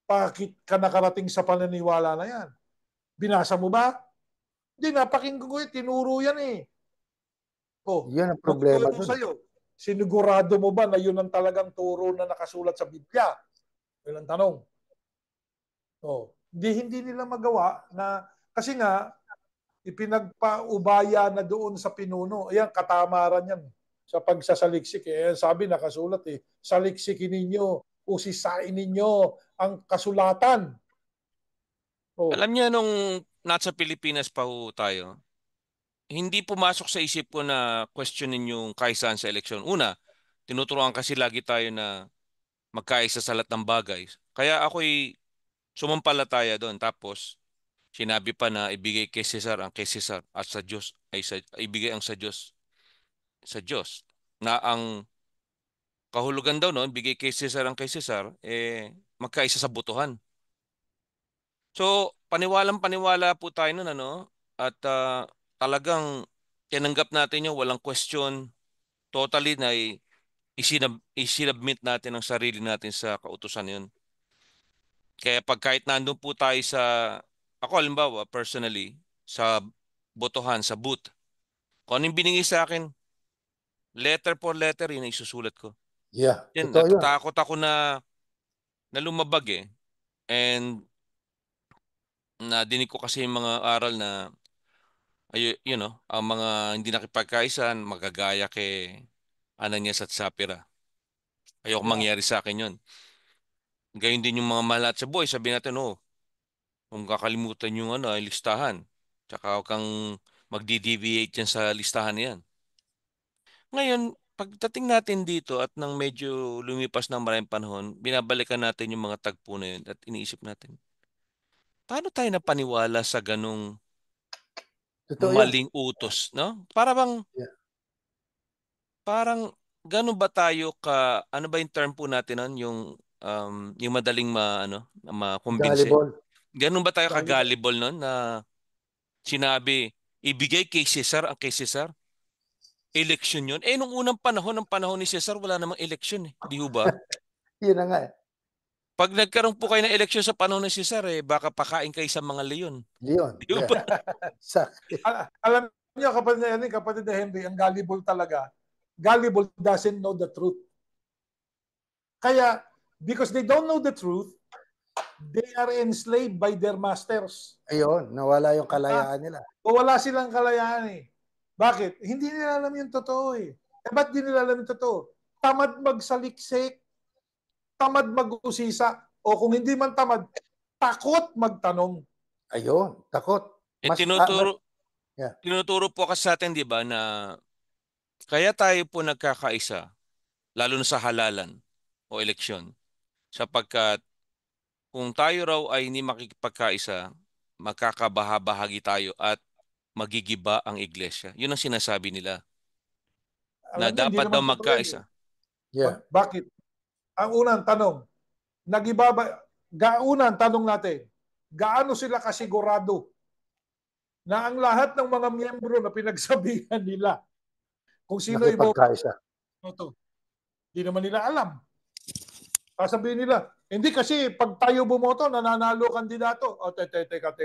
Bakit ka nakarating sa pananiwala na yan? Binasa mo ba? Hindi, napakinggan ko eh. Tinuro yan eh. Oh, Yun ang problema magtuturo dun. sa'yo. Sinigurado mo ba na yun ang talagang turo na nakasulat sa Biblia? Yun ang tanong. Oh, hindi nila magawa na kasi nga ipinagpaubaya na doon sa pinuno. Ayan, katamaran yan sa pagsasaliksik. Eh. Sabi nakasulat eh, saliksikin ninyo, usisain ninyo ang kasulatan. Oh, Alam niya nung nasa Pilipinas pa ho tayo, hindi pumasok sa isip ko na questionin yung kaisahan sa eleksyon. Una, tinuturuan kasi lagi tayo na magkaisa sa lahat ng bagay. Kaya ako'y sumampalataya doon. Tapos, sinabi pa na ibigay kay Cesar ang kay Cesar at sa Diyos ay ibigay ang sa Diyos. Na ang kahulugan daw noon, bigay kay Cesar ang kay Cesar, magkaisa sa botohan. So, paniwalang-paniwala po tayo noon, ano? At talagang tinanggap natin yung walang question, totally na isinabmit natin ang sarili natin sa kautusan yun. Kaya pag kahit nandun po tayo ako halimbawa, personally, sa botohan, sa booth, kung anong binigay sa akin, letter for letter, yun ang isusulat ko. Yeah, Yan, totoo yun. natatakot ako na lumabag eh. And nadinig ko kasi yung mga aral na, ang mga hindi nakipagkaisan, magagaya kay Ananias at Sapira. Ayoko yeah. mangyari sa akin yun. Gayun din yung mga malat sa buhay. Sabi natin, kung kakalimutan yung listahan. Tsaka huwag kang magdi-deviate yan sa listahan na yan. Ngayon, pagdating natin dito at nang medyo lumipas ng maraming panahon, binabalikan natin yung mga tagpo na yun at iniisip natin, paano tayo napaniwala sa ganong Totoo yun. maling utos, no? Yeah. Parang gano'n ba tayo ano ba yung term po natin nun, yung madaling makumbinsi? Gullible. Gano'n ba tayo Gullible. ka-gullible nun na sinabi, ibigay kay Cesar ang kay Cesar? Eleksyon yun. Nung unang panahon, ng panahon ni Cesar, wala namang eleksyon eh. Di ho ba? Yun na nga eh. Pag nagkaroon po kayo ng eleksyon sa panahon ni Cesar, baka pakain kayo sa mga leon. Leon. Di ho Yeah. ba? Exactly. Alam niyo kapatid na Henry, ang gullible talaga. Gullible doesn't know the truth. Kaya, because they don't know the truth, they are enslaved by their masters. Ayun, nawala yung Diba? kalayaan nila. O wala silang kalayaan eh. Bakit? Hindi nila alam yung totoo eh. Ba't di nila alam yung totoo? Tamad magsaliksik, tamad mag-usisa, o kung hindi man tamad, takot magtanong. Ayun, takot. Eh, Yeah. tinuturo po kasi sa atin, di ba, na kaya tayo po nagkakaisa, lalo na sa halalan o eleksyon, sapagkat kung tayo raw ay hindi makikipagkaisa, magkakabaha-bahagi tayo at magigiba ang iglesia. Yun ang sinasabi nila na Alam niyo, hindi dapat daw naman totoo yan eh. magkaisa. Yeah. Bakit? Ang unang tanong, unang tanong natin, gaano sila kasigurado na ang lahat ng mga miyembro na pinagsabihan nila kung sino Nakipagkaisa. iboto? Hindi naman nila alam. Sasabihin nila, hindi kasi pag tayo bumoto, nananalo kandidato. O, teka.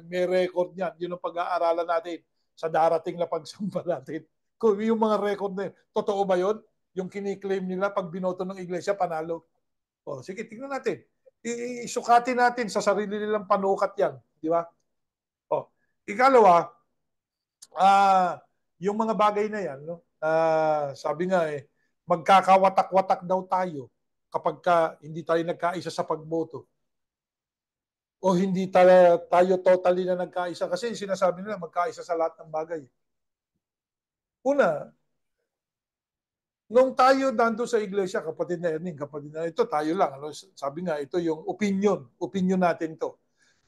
May record niyan. Yun ang pag-aaralan natin sa darating na pagsamba natin. Kung yung mga record na yun, totoo ba yun? Yung kiniklaim nila pag binoto ng iglesia, panalo. O, sige, tingnan natin. Isukatin natin sa sarili nilang panukat yan. Di ba? O, ikalawa, yung mga bagay na yan, no? Sabi nga magkakawatak-watak daw tayo kapag hindi tayo nagkaisa sa pagboto. O hindi tayo totally na nagkaisa. Kasi sinasabi nila magkaisa sa lahat ng bagay. Una, nung tayo nandun sa iglesia, kapatid na Erning, kapatid na ito, tayo lang. Ano? Sabi nga, ito yung opinion. Opinion natin to.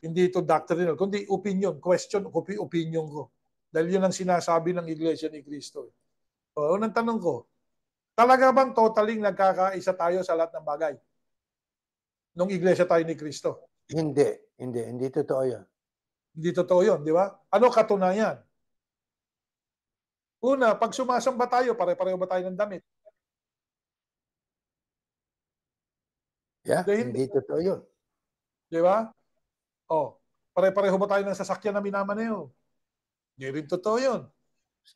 Hindi ito doctrinal, kundi opinion. Question, opinion ko. Dahil yun ang sinasabi ng iglesia ni Cristo. O, unang tanong ko, talaga bang totaling nagkakaisa tayo sa lahat ng bagay? Nung iglesia tayo ni Cristo. Hindi totoo yun. Hindi totoo yun, di ba? Ano katunayan? Una, pag sumasamba tayo, pare-pareho ba tayo ng damit? Yeah, hindi totoo yun. Di ba? O, pare-pareho ba tayo ng sasakyan na minamaneho? Hindi rin totoo yun.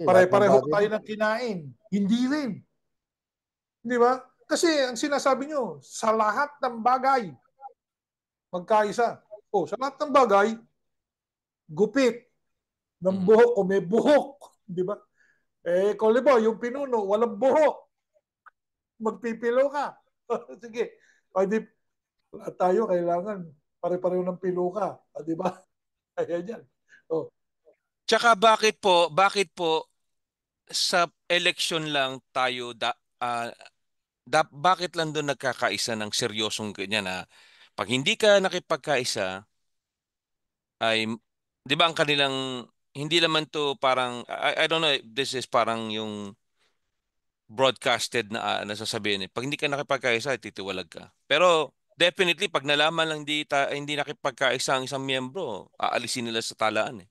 Pare-pareho ba tayo ng kinain? Hindi rin. Di ba? Kasi ang sinasabi nyo, sa lahat ng bagay, magkaisa. O, sa lahat ng bagay, gupit ng buhok o may buhok. Di ba? Kung libo, yung pinuno, walang buhok. Magpipilo ka. Sige. O, di, tayo kailangan pare-pareho ng pilo ka. Di ba? Kaya yan. O. Tsaka bakit po sa election lang tayo bakit lang doon nagkakaisa ng seryosong ganyan na pag hindi ka nakipagkaisa ay 'di ba ang kanilang hindi naman to parang I don't know if this is parang yung broadcasted na nasasabihin pag hindi ka nakipagkaisa titiwalag ka. Pero definitely pag nalaman lang hindi nakipagkaisa ang isang miyembro, aalisin nila sa talaan eh.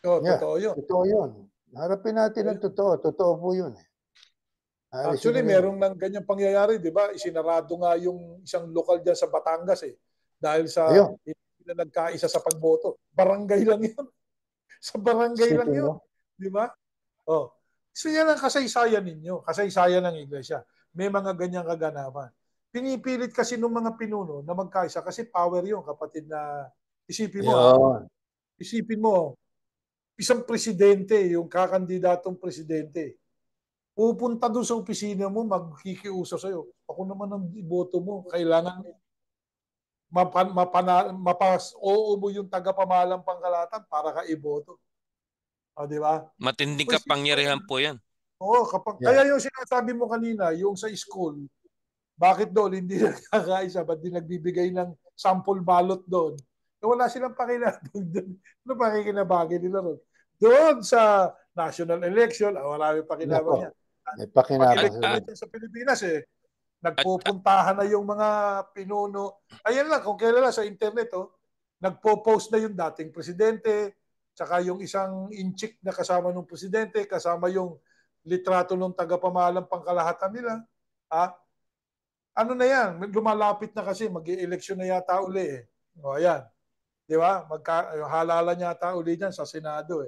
Yeah, totoo yun. Totoo yun. Harapin natin ang totoo. Totoo po yun. Actually, meron ng ganyang pangyayari, di ba? Isinarado nga yung isang lokal dyan sa Batangas dahil sa hindi na nagkaisa sa pagboto. Barangay lang yun. Sa barangay lang yun. Di ba? Oh. So yan ang kasaysayan ninyo. Kasaysayan ng iglesia. May mga ganyang kaganapan. Pinipilit kasi ng mga pinuno na magkaisa kasi power yun, kapatid na isipin mo. Isipin mo, isang presidente, yung kakandidatong presidente, pupunta doon sa opisina mo, magkikiusap sa'yo. Ako naman ang iboto mo. Kailangan oo mo yung tagapamahalang pangkalahatan para ka iboto. O, di ba? Matinding kapangyarihan po yan. Oo, kaya yung sinasabi mo kanina, yung sa school, bakit doon hindi nagkakaisa? Ba't di nagbibigay ng sample ballot doon? Wala silang pakinabang doon. Ano pakikinabagin nila doon? Doon sa national election, wala may pakinabang yan. May pakinabang sa Pilipinas nagpupuntahan na yung mga pinuno. Ayan lang, kung kailan sa internet, nagpo-post na yung dating presidente, tsaka yung isang inchik na kasama ng presidente, kasama yung litrato ng tagapamahalang pangkalahatan nila. Ano na yan? Lumalapit na kasi, mag-i-election na yata uli O, ayan. Di ba? Halalan yata uli dyan sa Senado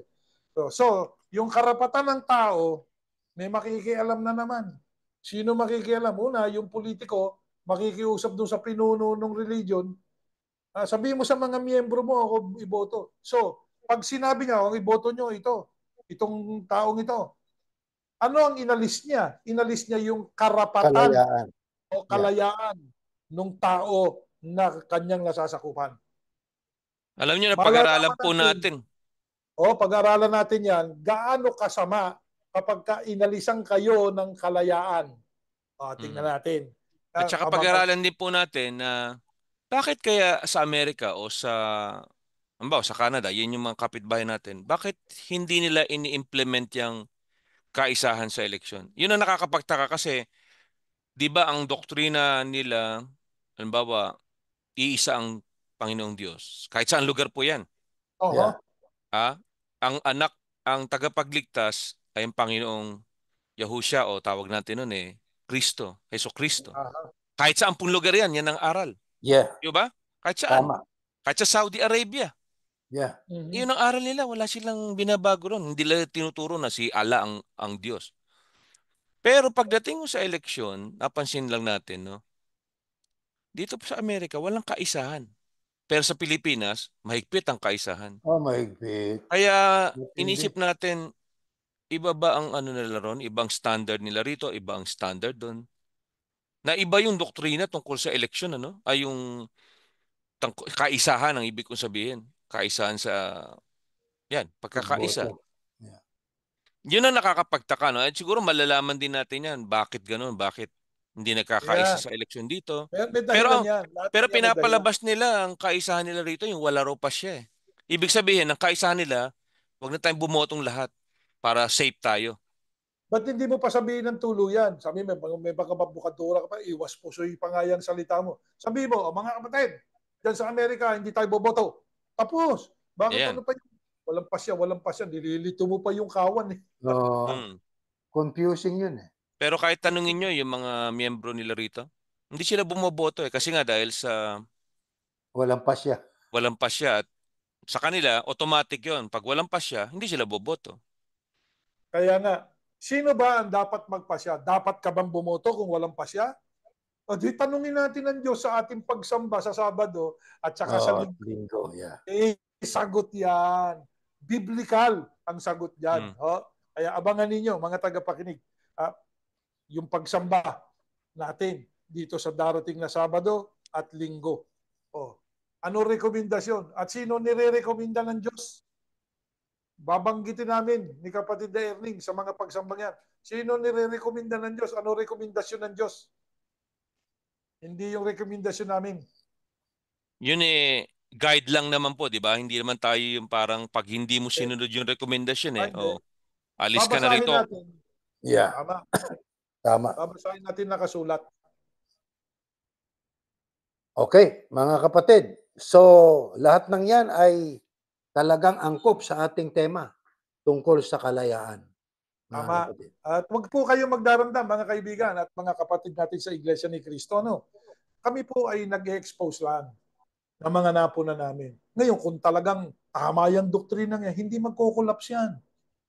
So, yung karapatan ng tao, may makikialam na naman. Sino makikialam? Una, yung politiko, makikiusap doon sa pinuno ng religion. Sabihin mo sa mga miyembro mo, ako iboto. So, pag sinabi niya, ang iboto nyo itong taong ito, ano ang inalis niya? Inalis niya yung karapatan o kalayaan ng tao na kanyang nasasakupan. Alam niyo na, pag-aralan po natin. Pag-aralan natin yan, gaano kasama kapag inalisan kayo ng kalayaan. Tingnan natin. At saka pag-aralan din po natin na bakit kaya sa Amerika o sa Canada, yun yung mga kapitbahay natin, bakit hindi nila ini-implement yung kaisahan sa eleksyon? Yun ang nakakapagtaka kasi 'Di ba ang doktrina nila, halimbawa, iisa ang Panginoong Diyos. Kahit saan lugar po 'yan. Yeah. Oho. Ah, ang anak, ang tagapagligtas ay ang Panginoong Yahushua o tawag natin nun Kristo, Hesus Kristo. Aha. Kahit saan pong lugar yan, yan ang aral. Yeah. Di ba? Kahit saan. Tama. Kahit sa Saudi Arabia. Yeah. Yun ang aral nila. Wala silang binabago ron. Hindi nila tinuturo na si Allah ang Diyos. Pero pagdating mo sa eleksyon, napansin lang natin, no? Dito po sa Amerika, walang kaisahan. Pero sa Pilipinas, mahigpit ang kaisahan. Oh, mahigpit. Kaya Matindi. inisip natin, iba ba ang ano nila ron? Ibang standard nila rito, iba ang standard doon. Na iba yung doktrina tungkol sa eleksyon, ano? Ay yung kaisahan ang ibig kong sabihin. Kaisahan sa, yan, pagkakaisa. Pagboto. Yeah. Yun ang nakakapagtaka, no? At siguro malalaman din natin yan. Bakit ganun? Bakit hindi nagkakaisa Yeah. sa eleksyon dito? May Pero, dahilan yan. Lahat pero ng yan may dahilan. pinapalabas nila ang kaisahan nila rito, yung wala raw pa siya. Ibig sabihin, ang kaisahan nila, wag na tayong bumotong lahat para safe tayo. Ba't hindi mo pa sabihin ng tuluyan? Sabi may pagkababukadura ka pa, iwas pusoy pa nga yan salita mo. Sabi mo, oh, mga kapatid, dyan sa Amerika, hindi tayo boboto. Tapos, bakit Ayan. ano pa yun? Walang pasya. Nililito mo pa yung kawan eh. No, Hmm. confusing yun eh. Pero kahit tanungin nyo yung mga miyembro nila rito, hindi sila bumoboto kasi nga dahil sa Walang pasya. walang pasya at sa kanila, automatic yon. Pag walang pasya, hindi sila boboto. Kaya nga, sino ba ang dapat magpasya? Dapat ka bang bumoto kung walang pasya? O di tanungin natin ng Diyos sa ating pagsamba sa Sabado at saka sa Oh, linggo. linggo, yeah. Sagot yan. Biblical ang sagot yan. Oh, kaya abangan ninyo, mga tagapakinig, yung pagsamba natin dito sa darating na Sabado at Linggo. Oh, ano rekomendasyon? At sino nire-rekomenda ng Diyos? Babanggitin namin ni kapatid na Erning sa mga pagsambang yan. Sino nire-rekomenda ng Diyos? Ano rekomendasyon ng Diyos? Hindi yung rekomendasyon namin. Yun guide lang naman po, di ba? Hindi naman tayo yung parang pag hindi mo sinunod yung rekomendasyon alis ka na Babasahin rito. natin. Yeah. Tama. Tama. Babasahin natin nakasulat. Okay, mga kapatid. So, lahat ng yan ay talagang angkop sa ating tema tungkol sa kalayaan. Tama. At wag po kayo magdaramdam, mga kaibigan at mga kapatid natin sa Iglesia ni Cristo. No? Kami po ay nag-expose lang ng mga napuna namin. Ngayon, kung talagang tama yung doktrina niya, hindi magkukulaps yan.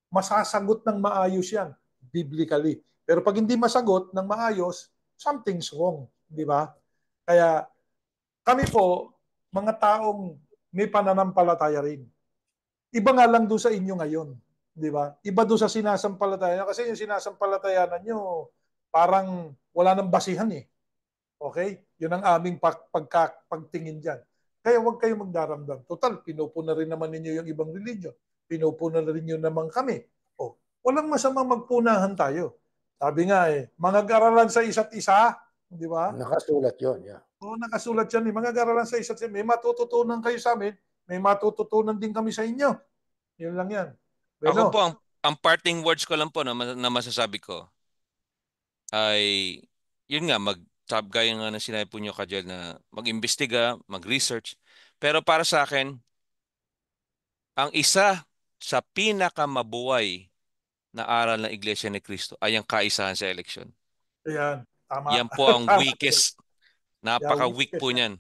Masasagot ng maayos yan, biblically. Pero pag hindi masagot ng maayos, something's wrong. Di ba? Kaya kami po, mga taong may pananampalataya rin. Iba nga lang doon sa inyo ngayon. Di ba? Iba doon sa sinasampalatayanan. Kasi yung sinasampalatayanan nyo, parang wala nang basihan eh. Okay? Yun ang aming pagtingin dyan. Kaya huwag kayo magdaramdam. Total, pinupuna rin naman ninyo yung ibang religion. Pinupuna rin nyo naman kami. O, walang masamang magpunahan tayo. Sabi nga mga garalan sa isa't isa, di ba? Nakasulat yun, yeah. Oo, nakasulat yan. Mga garalan sa isa't isa. May matututunan kayo sa amin, may matututunan din kami sa inyo. Yun lang yan. Ako Bueno, po, ang parting words ko lang po na masasabi ko ay, yun nga, gaya nga na sinabi po nyo, Kajel, na mag-imbestiga, mag-research. Pero para sa akin, ang isa sa pinakamabuhay na aral ng Iglesia ni Cristo ay ang kaisahan sa eleksyon. ayan. Tama. Yan po ang weakest. Napaka-weak po niyan.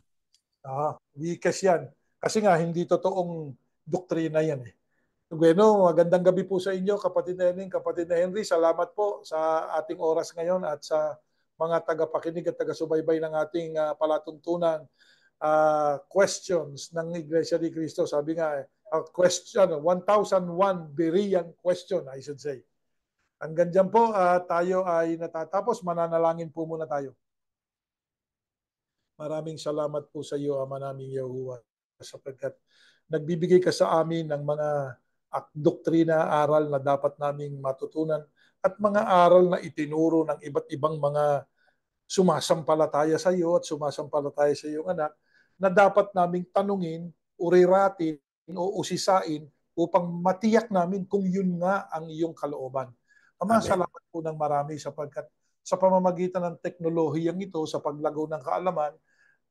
Weakest yan. Kasi nga, hindi totoong doktrina yan eh. Bueno, magandang gabi po sa inyo, kapatid na Henry, kapatid na Henry. Salamat po sa ating oras ngayon at sa mga tagapakinig at taga-subaybay ng ating palatuntunan questions ng Iglesia ni Cristo. Sabi nga, question, 1001 Berean question, I should say. Hanggang dyan po, tayo ay natatapos. Mananalangin po muna tayo. Maraming salamat po sa iyo, Ama naming Yahuwah, sapagkat nagbibigay ka sa amin ng mga doktrina, aral na dapat naming matutunan at mga aral na itinuro ng iba't ibang mga sumasampalataya sa iyo at sumasampalataya sa iyong anak na dapat naming tanungin, uriratin o usisain upang matiyak namin kung yun nga ang iyong kalooban. Ama, salamat po ng marami sapagkat sa pamamagitan ng teknolohiyang ito sa paglago ng kaalaman,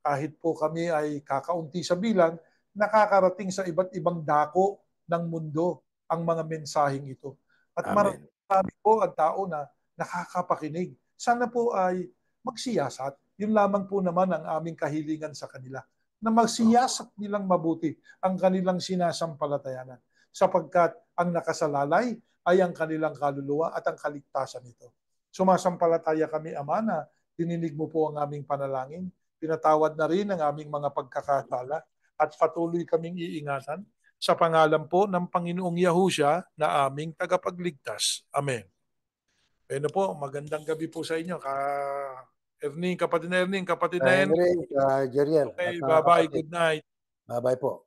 kahit po kami ay kakaunti sa bilang, nakakarating sa iba't ibang dako ng mundo ang mga mensaheng ito. At Amen. marami po ang tao na nakakapakinig. Sana po ay magsiyasat. Yun lamang po naman ang aming kahilingan sa kanila. Na magsiyasat nilang mabuti ang kanilang sinasampalatayanan. Sapagkat ang nakasalalay ay ang kanilang kaluluwa at ang kaligtasan nito. Sumasampalataya kami, Ama, na dininig mo po ang aming panalangin. Pinatawad na rin ang aming mga pagkakasala at patuloy kaming iingatan sa pangalan po ng Panginoong Yahusya na aming tagapagligtas. Amen. Ano po, magandang gabi po sa inyo. Erning, kapatid na Erning, kapatid na Henry. Henry, Jeriel, Okay, at mga bye-bye. kapatid. Good night. Bye-bye po.